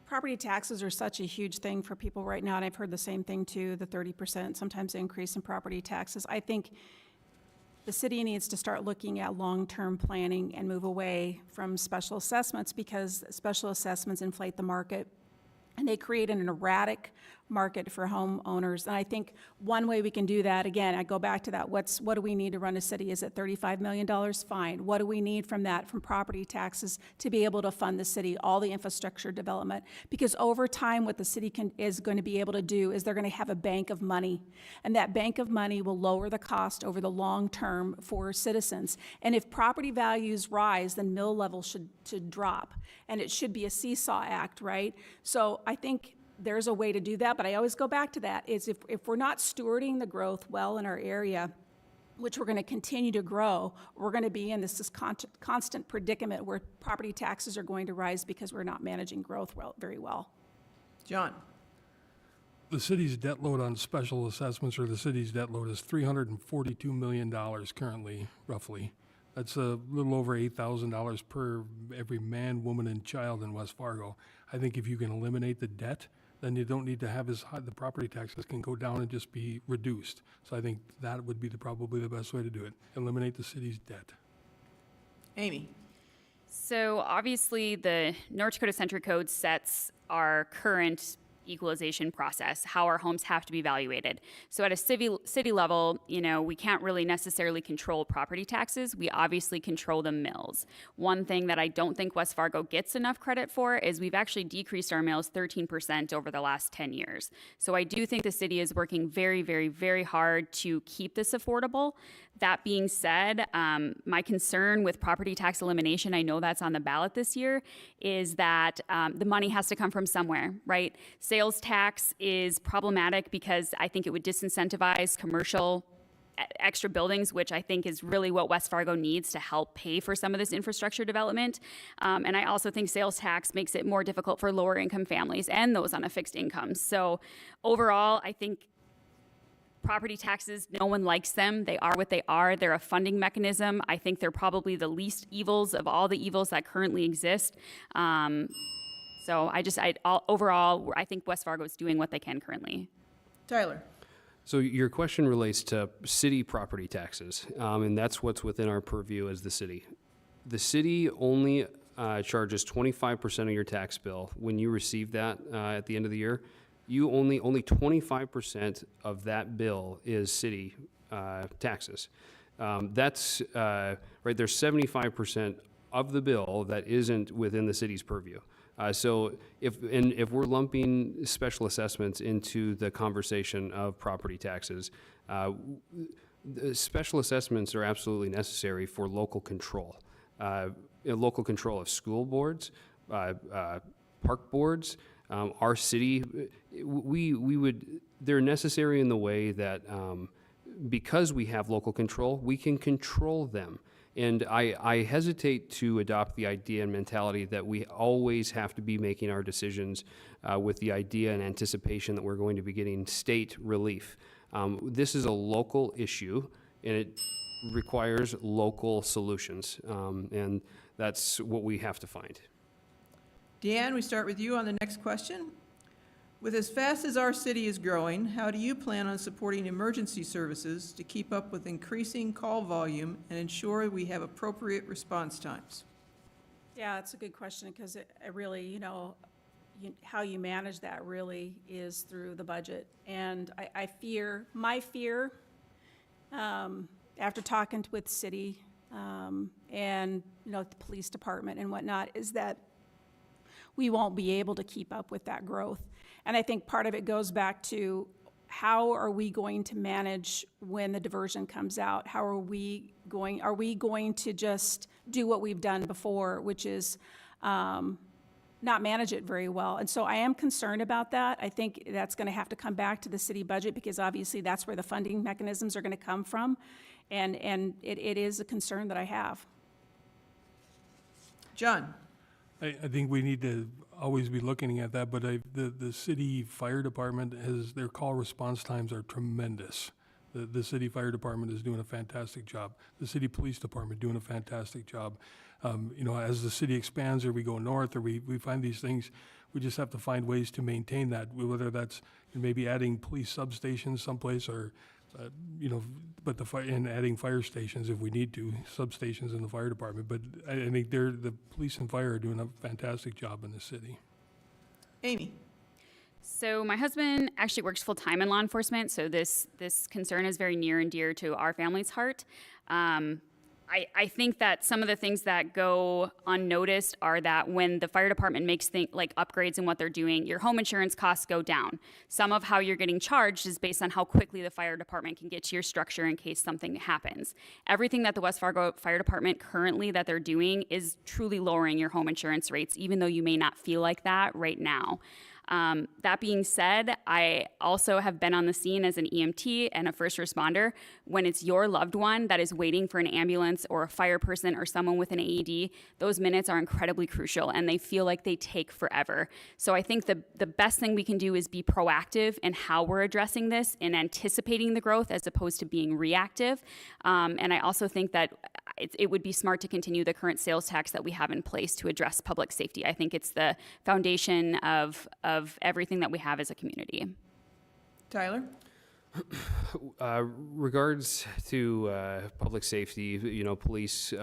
Speaker 4: property taxes are such a huge thing for people right now, and I've heard the same thing too, the 30% sometimes increase in property taxes. I think the city needs to start looking at long-term planning and move away from special assessments, because special assessments inflate the market and they create an erratic market for homeowners. And I think one way we can do that, again, I go back to that, what do we need to run a city? Is it $35 million? Fine. What do we need from that, from property taxes, to be able to fund the city, all the infrastructure development? Because over time, what the city is going to be able to do is they're going to have a bank of money. And that bank of money will lower the cost over the long term for citizens. And if property values rise, then mill levels should drop. And it should be a seesaw act, right? So I think there's a way to do that, but I always go back to that, is if we're not stewarding the growth well in our area, which we're going to continue to grow, we're going to be in this constant predicament where property taxes are going to rise because we're not managing growth very well.
Speaker 1: John?
Speaker 5: The city's debt load on special assessments, or the city's debt load, is $342 million currently, roughly. That's a little over $8,000 per every man, woman, and child in West Fargo. I think if you can eliminate the debt, then you don't need to have as high, the property taxes can go down and just be reduced. So I think that would be probably the best way to do it. Eliminate the city's debt.
Speaker 1: Amy?
Speaker 6: So obviously, the North Dakota Century Code sets our current equalization process, how our homes have to be evaluated. So at a city level, you know, we can't really necessarily control property taxes. We obviously control the mills. One thing that I don't think West Fargo gets enough credit for is we've actually decreased our mills 13% over the last 10 years. So I do think the city is working very, very, very hard to keep this affordable. That being said, my concern with property tax elimination, I know that's on the ballot this year, is that the money has to come from somewhere, right? Sales tax is problematic because I think it would disincentivize commercial extra buildings, which I think is really what West Fargo needs to help pay for some of this infrastructure development. And I also think sales tax makes it more difficult for lower income families and those on a fixed income. So overall, I think property taxes, no one likes them. They are what they are. They're a funding mechanism. I think they're probably the least evils of all the evils that currently exist. So overall, I think West Fargo is doing what they can currently.
Speaker 1: Tyler?
Speaker 2: So your question relates to city property taxes, and that's what's within our purview as the city. The city only charges 25% of your tax bill. When you receive that at the end of the year, you only 25% of that bill is city taxes. That's right. There's 75% of the bill that isn't within the city's purview. So if we're lumping special assessments into the conversation of property taxes, the special assessments are absolutely necessary for local control. Local control of school boards, park boards. Our city, they're necessary in the way that because we have local control, we can control them. And I hesitate to adopt the idea and mentality that we always have to be making our decisions with the idea and anticipation that we're going to be getting state relief. This is a local issue, and it requires local solutions, and that's what we have to find.
Speaker 1: Deanne, we start with you on the next question. With as fast as our city is growing, how do you plan on supporting emergency services to keep up with increasing call volume and ensure we have appropriate response times?
Speaker 4: Yeah, that's a good question, because it really, you know, how you manage that really is through the budget. And my fear, after talking with city and, you know, the police department and whatnot, is that we won't be able to keep up with that growth. And I think part of it goes back to how are we going to manage when the diversion comes out? How are we going to just do what we've done before, which is not manage it very well? And so I am concerned about that. I think that's going to have to come back to the city budget, because obviously that's where the funding mechanisms are going to come from. And it is a concern that I have.
Speaker 1: John?
Speaker 5: I think we need to always be looking at that, but the city fire department their call response times are tremendous. The city fire department is doing a fantastic job. The city police department doing a fantastic job. As the city expands, or we go north, or we find these things, we just have to find ways to maintain that, whether that's maybe adding police substations someplace, or and adding fire stations if we need to, substations in the fire department. But I think the police and fire are doing a fantastic job in the city.
Speaker 1: Amy?
Speaker 6: So my husband actually works full-time in law enforcement, so this concern is very near and dear to our family's heart. I think that some of the things that go unnoticed are that when the fire department makes like upgrades in what they're doing, your home insurance costs go down. Some of how you're getting charged is based on how quickly the fire department can get to your structure in case something happens. Everything that the West Fargo Fire Department currently that they're doing is truly lowering your home insurance rates, even though you may not feel like that right now. That being said, I also have been on the scene as an EMT and a first responder. When it's your loved one that is waiting for an ambulance or a fire person or someone with an AED, those minutes are incredibly crucial and they feel like they take forever. So I think the best thing we can do is be proactive in how we're addressing this and anticipating the growth as opposed to being reactive. And I also think that it would be smart to continue the current sales tax that we have in place to address public safety. I think it's the foundation of everything that we have as a community.
Speaker 1: Tyler?
Speaker 2: Regards to public safety, police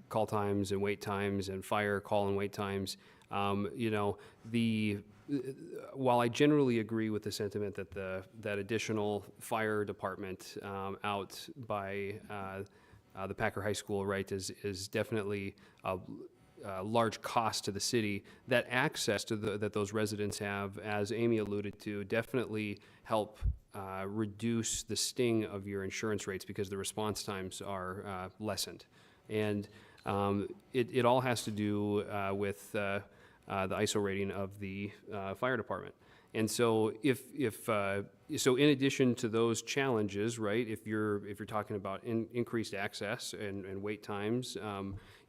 Speaker 2: call times and wait times, and fire call and wait times, while I generally agree with the sentiment that that additional fire department out by the Packer High School, right, is definitely a large cost to the city, that access to that those residents have, as Amy alluded to, definitely help reduce the sting of your insurance rates, because the response times are lessened. And it all has to do with the ISO rating of the fire department. And so so in addition to those challenges, right, if you're talking about increased access and wait times,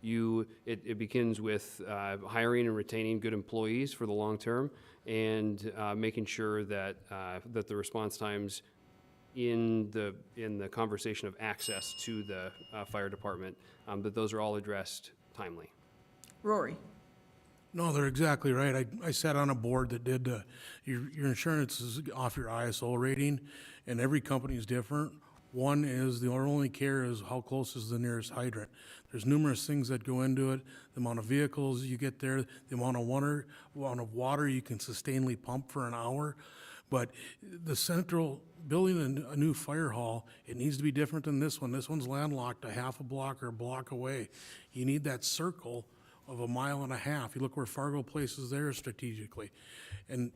Speaker 2: it begins with hiring and retaining good employees for the long term, and making sure that the response times in the conversation of access to the fire department, that those are all addressed timely.
Speaker 1: Rory?
Speaker 3: No, they're exactly right. I sat on a board that did, your insurance is off your ISO rating, and every company is different. One is the only care is how close is the nearest hydrant. There's numerous things that go into it. The amount of vehicles you get there, the amount of water you can sustainably pump for an hour. But the central building a new fire hall, it needs to be different than this one. This one's landlocked a half a block or a block away. You need that circle of 1.5 miles. You look where Fargo Place is there strategically. And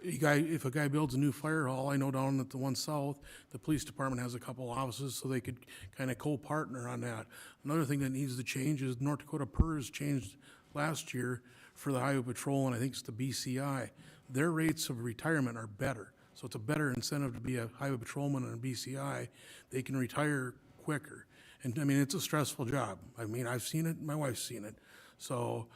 Speaker 3: if a guy builds a new fire hall, I know down at the one south, the police department has a couple offices, so they could kind of co-partner on that. Another thing that needs to change is North Dakota PERS changed last year for the highway patrol, and I think it's the BCI. Their rates of retirement are better. So it's a better incentive to be a highway patrolman and a BCI. They can retire quicker. And I mean, it's a stressful job. I mean, I've seen it, my wife's seen it. So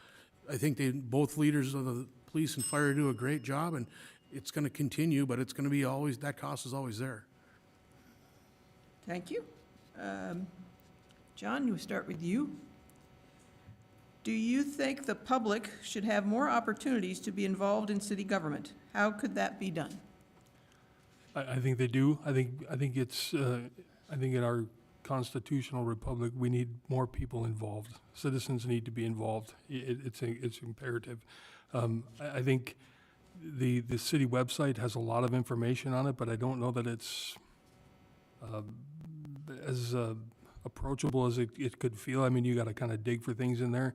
Speaker 3: I think both leaders of the police and fire do a great job, and it's going to continue, but it's going to be always, that cost is always there.
Speaker 1: Thank you. John, we'll start with you. Do you think the public should have more opportunities to be involved in city government? How could that be done?
Speaker 5: I think they do. I think in our constitutional republic, we need more people involved. Citizens need to be involved. It's imperative. I think the city website has a lot of information on it, but I don't know that it's as approachable as it could feel. I mean, you got to kind of dig for things in there.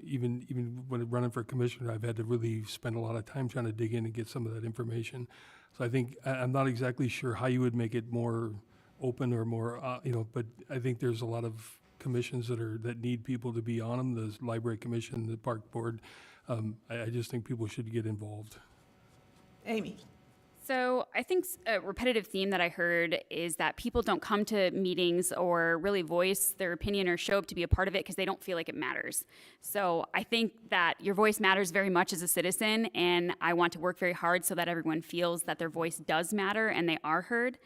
Speaker 5: Even when running for commissioner, I've had to really spend a lot of time trying to dig in and get some of that information. So I think, I'm not exactly sure how you would make it more open or more, but I think there's a lot of commissions that need people to be on them, the library commission, the park board. I just think people should get involved.
Speaker 1: Amy?
Speaker 6: So I think a repetitive theme that I heard is that people don't come to meetings or really voice their opinion or show up to be a part of it because they don't feel like it matters. So I think that your voice matters very much as a citizen, and I want to work very hard so that everyone feels that their voice does matter and they are heard.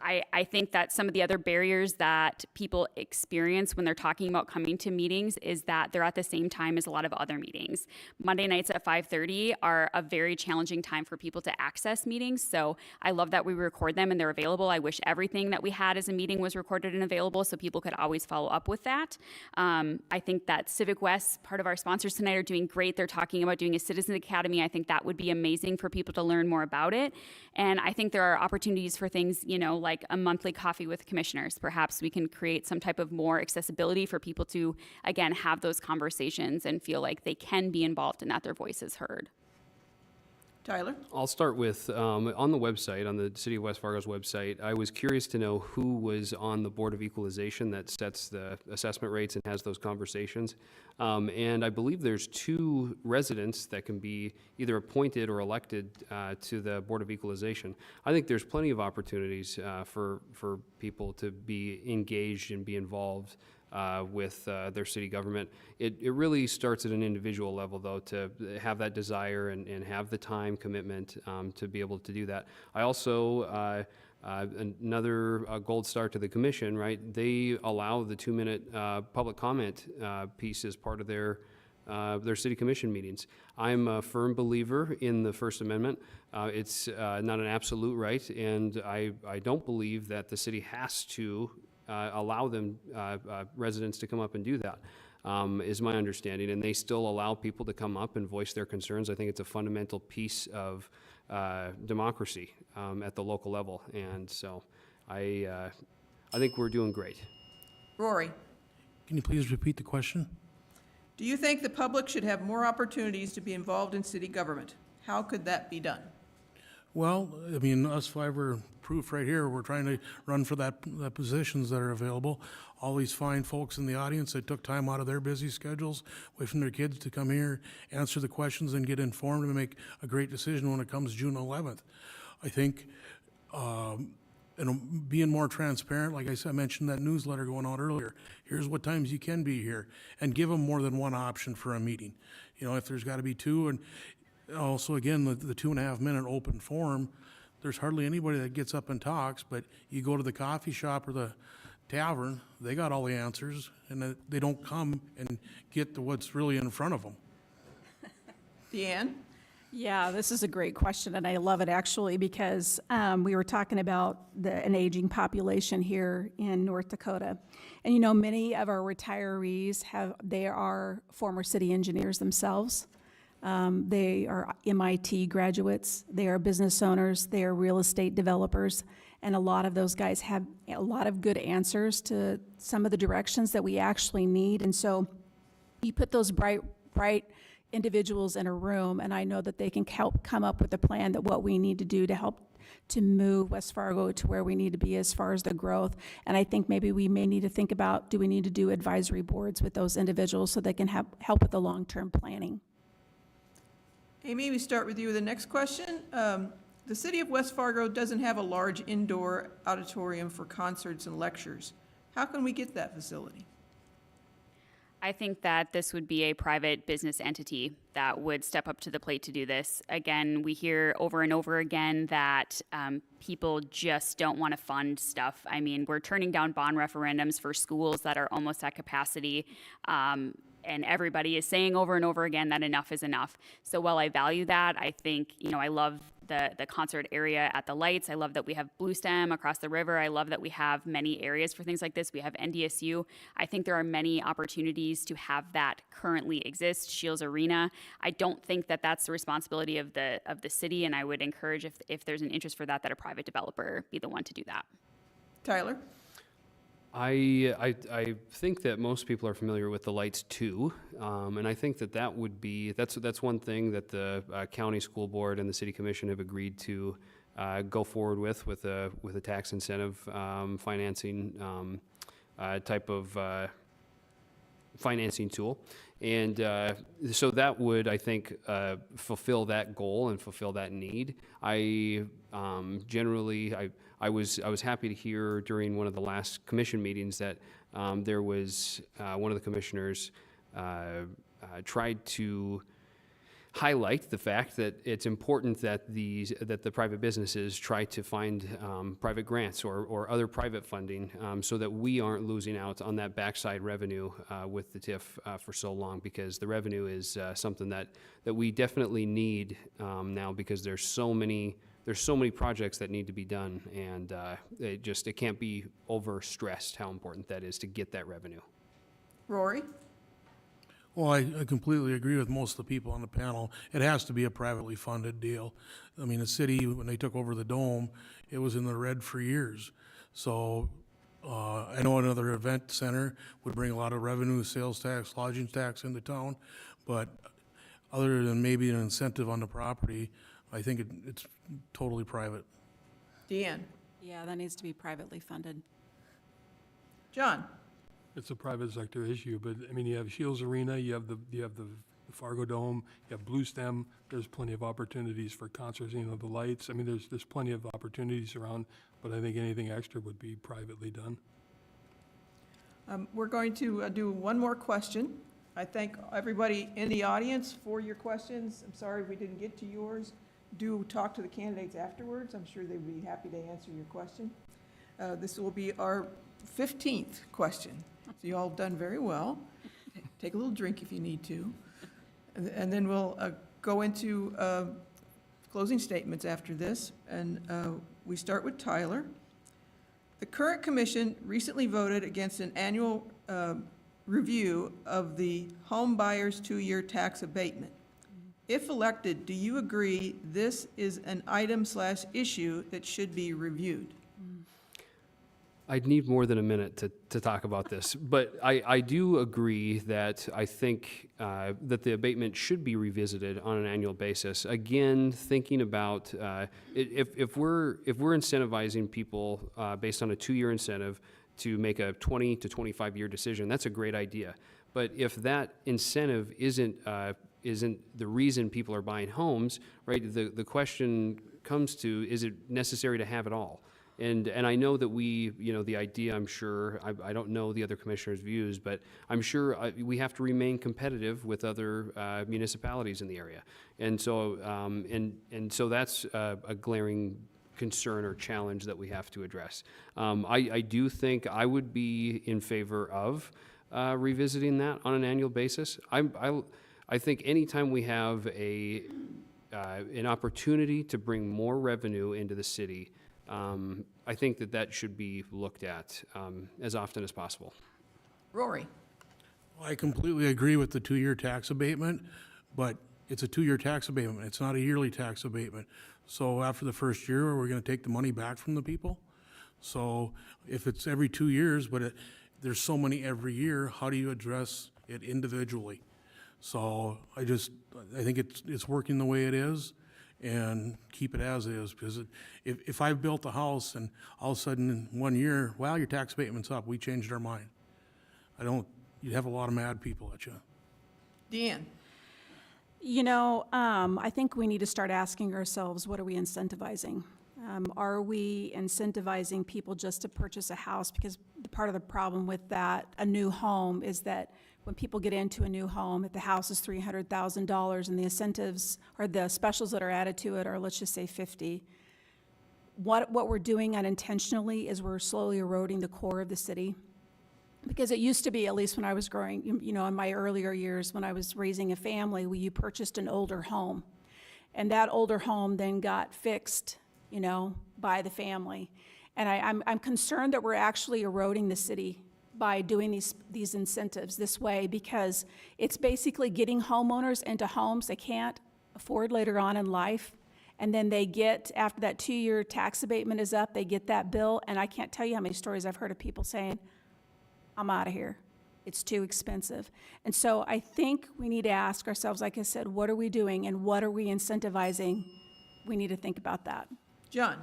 Speaker 6: I think that some of the other barriers that people experience when they're talking about coming to meetings is that they're at the same time as a lot of other meetings. Monday nights at 5:30 are a very challenging time for people to access meetings, so I love that we record them and they're available. I wish everything that we had as a meeting was recorded and available so people could always follow up with that. I think that Civic West, part of our sponsors tonight, are doing great. They're talking about doing a Citizen Academy. I think that would be amazing for people to learn more about it. And I think there are opportunities for things, like a monthly coffee with commissioners. Perhaps we can create some type of more accessibility for people to, again, have those conversations and feel like they can be involved and that their voice is heard.
Speaker 1: Tyler?
Speaker 2: I'll start with, on the website, on the City of West Fargo's website, I was curious to know who was on the Board of Equalization that sets the assessment rates and has those conversations. And I believe there's 2 residents that can be either appointed or elected to the Board of Equalization. I think there's plenty of opportunities for people to be engaged and be involved with their city government. It really starts at an individual level, though, to have that desire and have the time commitment to be able to do that. I also, another gold star to the commission, right? They allow the 2-minute public comment piece as part of their city commission meetings. I'm a firm believer in the First Amendment. It's not an absolute right, and I don't believe that the city has to allow them, residents to come up and do that, is my understanding. And they still allow people to come up and voice their concerns. I think it's a fundamental piece of democracy at the local level. And so I think we're doing great.
Speaker 1: Rory?
Speaker 3: Can you please repeat the question?
Speaker 1: Do you think the public should have more opportunities to be involved in city government? How could that be done?
Speaker 3: Well, I mean, us 5 are proof right here. We're trying to run for that positions that are available. All these fine folks in the audience that took time out of their busy schedules, away from their kids to come here, answer the questions and get informed and make a great decision when it comes June 11th. I think, being more transparent, like I said, I mentioned that newsletter going out earlier. Here's what times you can be here, and give them more than one option for a meeting. If there's got to be 2, and also, again, the 2.5-minute open forum, there's hardly anybody that gets up and talks, but you go to the coffee shop or the tavern, they got all the answers, and they don't come and get to what's really in front of them.
Speaker 1: Deanne?
Speaker 4: Yeah, this is a great question, and I love it actually because we were talking about an aging population here in North Dakota. And many of our retirees they are former city engineers themselves. They are MIT graduates, they are business owners, they are real estate developers, and a lot of those guys have a lot of good answers to some of the directions that we actually need. And so you put those bright individuals in a room, and I know that they can help come up with a plan that what we need to do to help to move West Fargo to where we need to be as far as the growth. And I think maybe we may need to think about, do we need to do advisory boards with those individuals so they can help with the long-term planning?
Speaker 1: Amy, we start with you with the next question. The city of West Fargo doesn't have a large indoor auditorium for concerts and lectures. How can we get that facility?
Speaker 6: I think that this would be a private business entity that would step up to the plate to do this. Again, we hear over and over again that people just don't want to fund stuff. I mean, we're turning down bond referendums for schools that are almost at capacity. And everybody is saying over and over again that enough is enough. So while I value that, I think, I love the concert area at the lights. I love that we have Blue Stem across the river. I love that we have many areas for things like this. We have NDSU. I think there are many opportunities to have that currently exist. Shields Arena. I don't think that that's the responsibility of the city, and I would encourage if there's an interest for that a private developer be the one to do that.
Speaker 1: Tyler?
Speaker 2: I think that most people are familiar with the lights too, and I think that that would be that's one thing that the county school board and the city commission have agreed to go forward with a tax incentive financing type of financing tool, and so that would, I think, fulfill that goal and fulfill that need. I was happy to hear during one of the last commission meetings that there was one of the commissioners tried to highlight the fact that it's important that the private businesses try to find private grants or other private funding so that we aren't losing out on that backside revenue with the TIF for so long, because the revenue is something that we definitely need now, because there's so many projects that need to be done, and it can't be overstressed how important that is to get that revenue.
Speaker 1: Rory?
Speaker 3: Well, I completely agree with most of the people on the panel. It has to be a privately funded deal. I mean, the city, when they took over the Dome, it was in the red for years. So I know another event center would bring a lot of revenue, sales tax, lodging tax into town, but other than maybe an incentive on the property, I think it's totally private.
Speaker 1: Deanne?
Speaker 4: Yeah, that needs to be privately funded.
Speaker 1: John?
Speaker 5: It's a private sector issue, but I mean, you have Shields Arena, you have the Fargo Dome, you have Blue Stem. There's plenty of opportunities for concerts, the lights. I mean, there's plenty of opportunities around, but I think anything extra would be privately done.
Speaker 1: We're going to do one more question. I thank everybody in the audience for your questions. I'm sorry we didn't get to yours. Do talk to the candidates afterwards. I'm sure they would be happy to answer your question. This will be our 15th question. So you all have done very well. Take a little drink if you need to. And then we'll go into closing statements after this. And we start with Tyler. The current commission recently voted against an annual review of the home buyer's 2-year tax abatement. If elected, do you agree this is an item/issue that should be reviewed?
Speaker 2: I'd need more than a minute to talk about this, but I do agree that I think that the abatement should be revisited on an annual basis. Again, thinking about if we're incentivizing people based on a 2-year incentive to make a 20 to 25-year decision, that's a great idea. But if that incentive isn't the reason people are buying homes, right? The question comes to, is it necessary to have it all? And I know that the idea, I'm sure, I don't know the other commissioners' views, but I'm sure we have to remain competitive with other municipalities in the area. And so, so that's a glaring concern or challenge that we have to address. I do think I would be in favor of revisiting that on an annual basis. I think anytime we have an opportunity to bring more revenue into the city, I think that should be looked at as often as possible.
Speaker 1: Rory?
Speaker 3: I completely agree with the 2-year tax abatement, but it's a 2-year tax abatement. It's not a yearly tax abatement. So after the first year, we're going to take the money back from the people. So if it's every 2 years, but there's so many every year, how do you address it individually? So I think it's working the way it is, and keep it as is, because if I've built a house and all of a sudden in 1 year, well, your tax abatement's up, we changed our mind. You'd have a lot of mad people at you.
Speaker 1: Deanne?
Speaker 4: I think we need to start asking ourselves, what are we incentivizing? Are we incentivizing people just to purchase a house? Because part of the problem with that, a new home, is that when people get into a new home, if the house is $300,000 and the incentives or the specials that are added to it are, let's just say, 50, what we're doing unintentionally is we're slowly eroding the core of the city. Because it used to be, at least when I was growing, in my earlier years, when I was raising a family, you purchased an older home. And that older home then got fixed, by the family. And I'm concerned that we're actually eroding the city by doing these incentives this way, because it's basically getting homeowners into homes they can't afford later on in life. And then they get, after that 2-year tax abatement is up, they get that bill. And I can't tell you how many stories I've heard of people saying, I'm out of here. It's too expensive. And so I think we need to ask ourselves, like I said, what are we doing and what are we incentivizing? We need to think about that.
Speaker 1: John?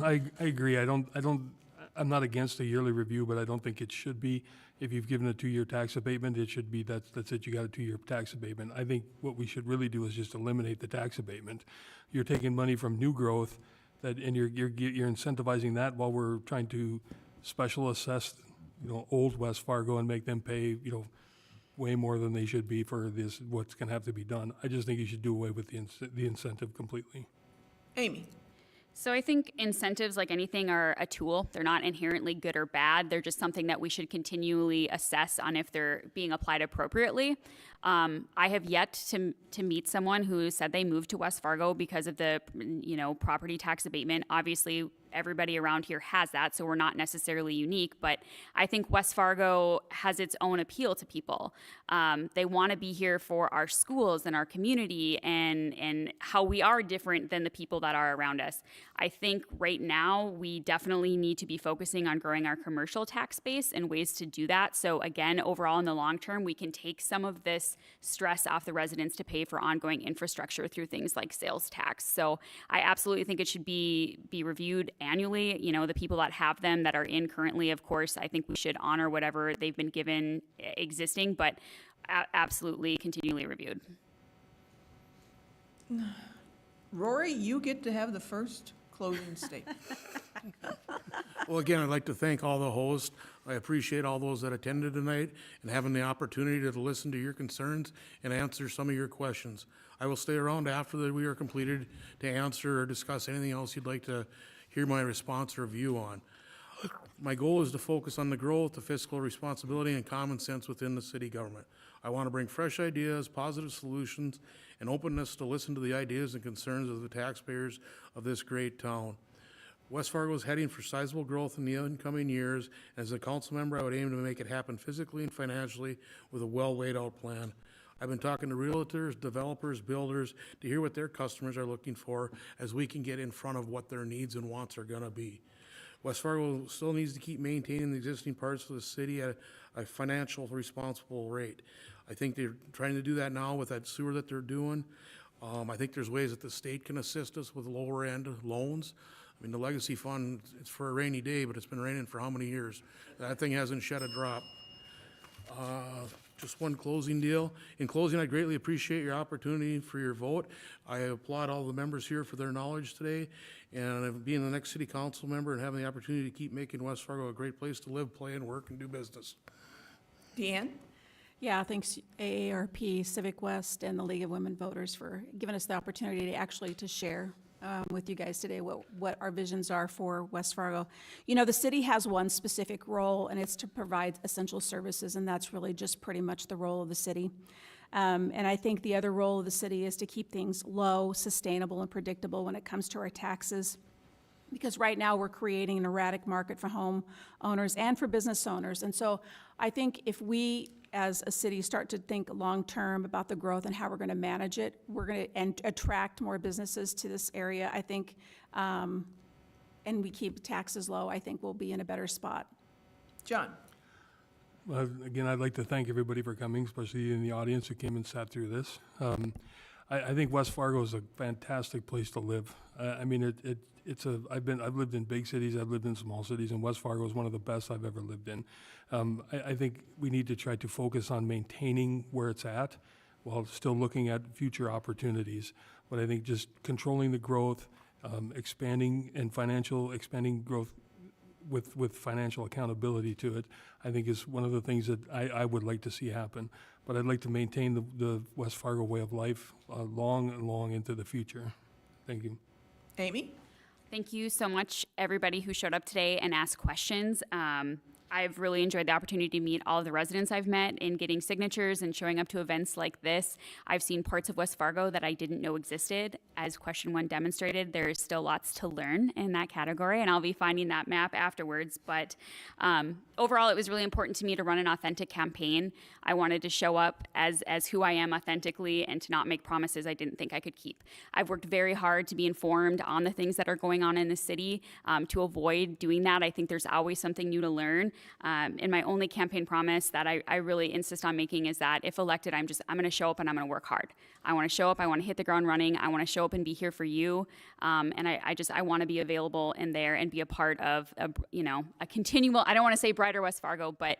Speaker 5: I agree. I'm not against a yearly review, but I don't think it should be. If you've given a 2-year tax abatement, it should be that's it, you got a 2-year tax abatement. I think what we should really do is just eliminate the tax abatement. You're taking money from new growth and you're incentivizing that while we're trying to special assess, old West Fargo and make them pay, way more than they should be for this, what's gonna have to be done. I just think you should do away with the incentive completely.
Speaker 1: Amy?
Speaker 6: So I think incentives, like anything, are a tool. They're not inherently good or bad. They're just something that we should continually assess on if they're being applied appropriately. I have yet to meet someone who said they moved to West Fargo because of the, property tax abatement. Obviously, everybody around here has that, so we're not necessarily unique, but I think West Fargo has its own appeal to people. They want to be here for our schools and our community and how we are different than the people that are around us. I think right now we definitely need to be focusing on growing our commercial tax base and ways to do that. So again, overall in the long term, we can take some of this stress off the residents to pay for ongoing infrastructure through things like sales tax. So I absolutely think it should be reviewed annually. The people that have them that are in currently, of course, I think we should honor whatever they've been given existing, but absolutely continually reviewed.
Speaker 1: Rory, you get to have the first closing statement.
Speaker 3: Well, again, I'd like to thank all the hosts. I appreciate all those that attended tonight and having the opportunity to listen to your concerns and answer some of your questions. I will stay around after we are completed to answer or discuss anything else you'd like to hear my response or view on. My goal is to focus on the growth, the fiscal responsibility, and common sense within the city government. I want to bring fresh ideas, positive solutions, and openness to listen to the ideas and concerns of the taxpayers of this great town. West Fargo is heading for sizable growth in the incoming years. As a council member, I would aim to make it happen physically and financially with a well-laid-out plan. I've been talking to realtors, developers, builders to hear what their customers are looking for as we can get in front of what their needs and wants are going to be. West Fargo still needs to keep maintaining the existing parts of the city at a financial responsible rate. I think they're trying to do that now with that sewer that they're doing. I think there's ways that the state can assist us with lower end loans. I mean, the legacy fund, it's for a rainy day, but it's been raining for how many years? That thing hasn't shed a drop. Just one closing deal. In closing, I greatly appreciate your opportunity for your vote. I applaud all the members here for their knowledge today. And being the next city council member and having the opportunity to keep making West Fargo a great place to live, play, and work and do business.
Speaker 1: Deanne?
Speaker 4: Yeah, thanks AARP, Civic West, and the League of Women Voters for giving us the opportunity to share with you guys today what our visions are for West Fargo. The city has one specific role, and it's to provide essential services, and that's really just pretty much the role of the city. And I think the other role of the city is to keep things low, sustainable, and predictable when it comes to our taxes. Because right now we're creating an erratic market for home owners and for business owners. And so I think if we as a city start to think long-term about the growth and how we're going to manage it, we're going to attract more businesses to this area, I think, and we keep taxes low, I think we'll be in a better spot.
Speaker 1: John?
Speaker 5: Again, I'd like to thank everybody for coming, especially in the audience who came and sat through this. I think West Fargo is a fantastic place to live. I've lived in big cities, I've lived in small cities, and West Fargo is one of the best I've ever lived in. I think we need to try to focus on maintaining where it's at while still looking at future opportunities. But I think just controlling the growth, expanding growth with financial accountability to it, I think is one of the things that I would like to see happen. But I'd like to maintain the West Fargo way of life long into the future. Thank you.
Speaker 1: Amy?
Speaker 6: Thank you so much, everybody who showed up today and asked questions. I've really enjoyed the opportunity to meet all of the residents I've met in getting signatures and showing up to events like this. I've seen parts of West Fargo that I didn't know existed. As question 1 demonstrated, there is still lots to learn in that category, and I'll be finding that map afterwards. But overall, it was really important to me to run an authentic campaign. I wanted to show up as who I am authentically and to not make promises I didn't think I could keep. I've worked very hard to be informed on the things that are going on in the city. To avoid doing that, I think there's always something new to learn. And my only campaign promise that I really insist on making is that if elected, I'm going to show up and I'm going to work hard. I want to show up. I want to hit the ground running. I want to show up and be here for you. And I want to be available in there and be a part of a continual, I don't want to say brighter West Fargo, but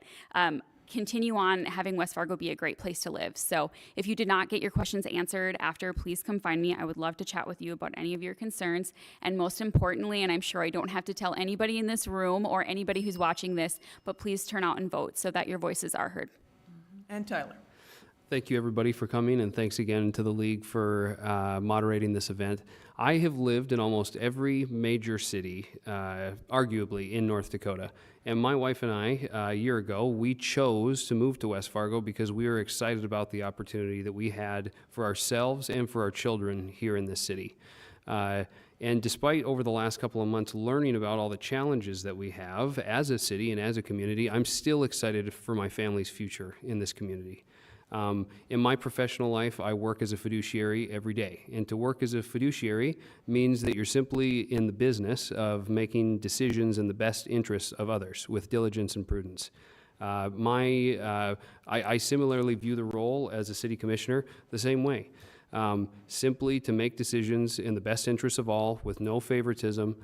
Speaker 6: continue on having West Fargo be a great place to live. So if you did not get your questions answered after, please come find me. I would love to chat with you about any of your concerns. And most importantly, and I'm sure I don't have to tell anybody in this room or anybody who's watching this, but please turn out and vote so that your voices are heard.
Speaker 1: And Tyler.
Speaker 2: Thank you, everybody, for coming, and thanks again to the League for moderating this event. I have lived in almost every major city, arguably, in North Dakota. And my wife and I, a year ago, we chose to move to West Fargo because we were excited about the opportunity that we had for ourselves and for our children here in this city. And despite over the last couple of months learning about all the challenges that we have as a city and as a community, I'm still excited for my family's future in this community. In my professional life, I work as a fiduciary every day. And to work as a fiduciary means that you're simply in the business of making decisions in the best interests of others with diligence and prudence. I similarly view the role as a city commissioner the same way. Simply to make decisions in the best interests of all with no favoritism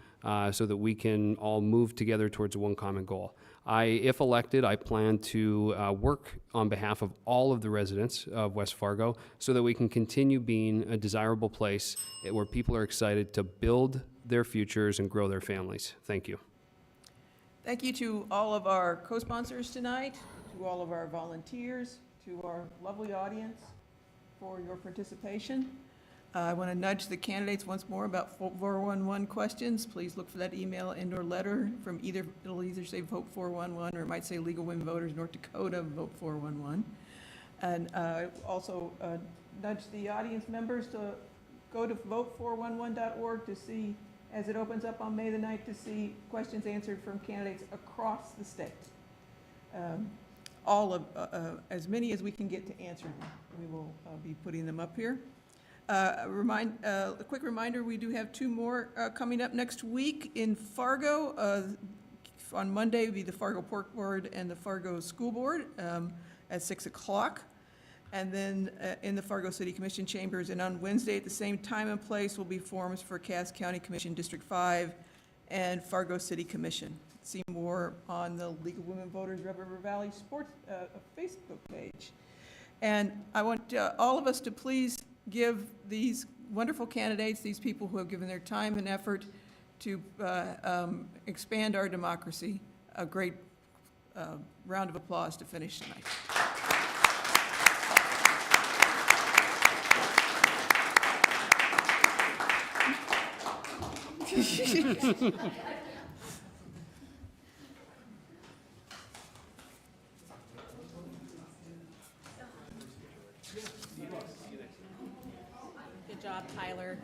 Speaker 2: so that we can all move together towards one common goal. If elected, I plan to work on behalf of all of the residents of West Fargo so that we can continue being a desirable place where people are excited to build their futures and grow their families. Thank you.
Speaker 1: Thank you to all of our co-sponsors tonight, to all of our volunteers, to our lovely audience for your participation. I want to nudge the candidates once more about 411 questions. Please look for that email and/or letter from it'll either say Vote 411 or it might say League of Women Voters North Dakota Vote 411. And also nudge the audience members to go to vote411.org to see, as it opens up on May the 9th, to see questions answered from candidates across the state. As many as we can get to answer them. We will be putting them up here. A quick reminder, we do have two more coming up next week in Fargo. On Monday will be the Fargo Port Board and the Fargo School Board at 6 o'clock. And then in the Fargo City Commission chambers. And on Wednesday at the same time and place will be forums for Cass County Commission District 5 and Fargo City Commission. See more on the League of Women Voters Red River Valley Sports Facebook page. And I want all of us to please give these wonderful candidates, these people who have given their time and effort to expand our democracy, a great round of applause to finish tonight.
Speaker 4: Good job, Tyler.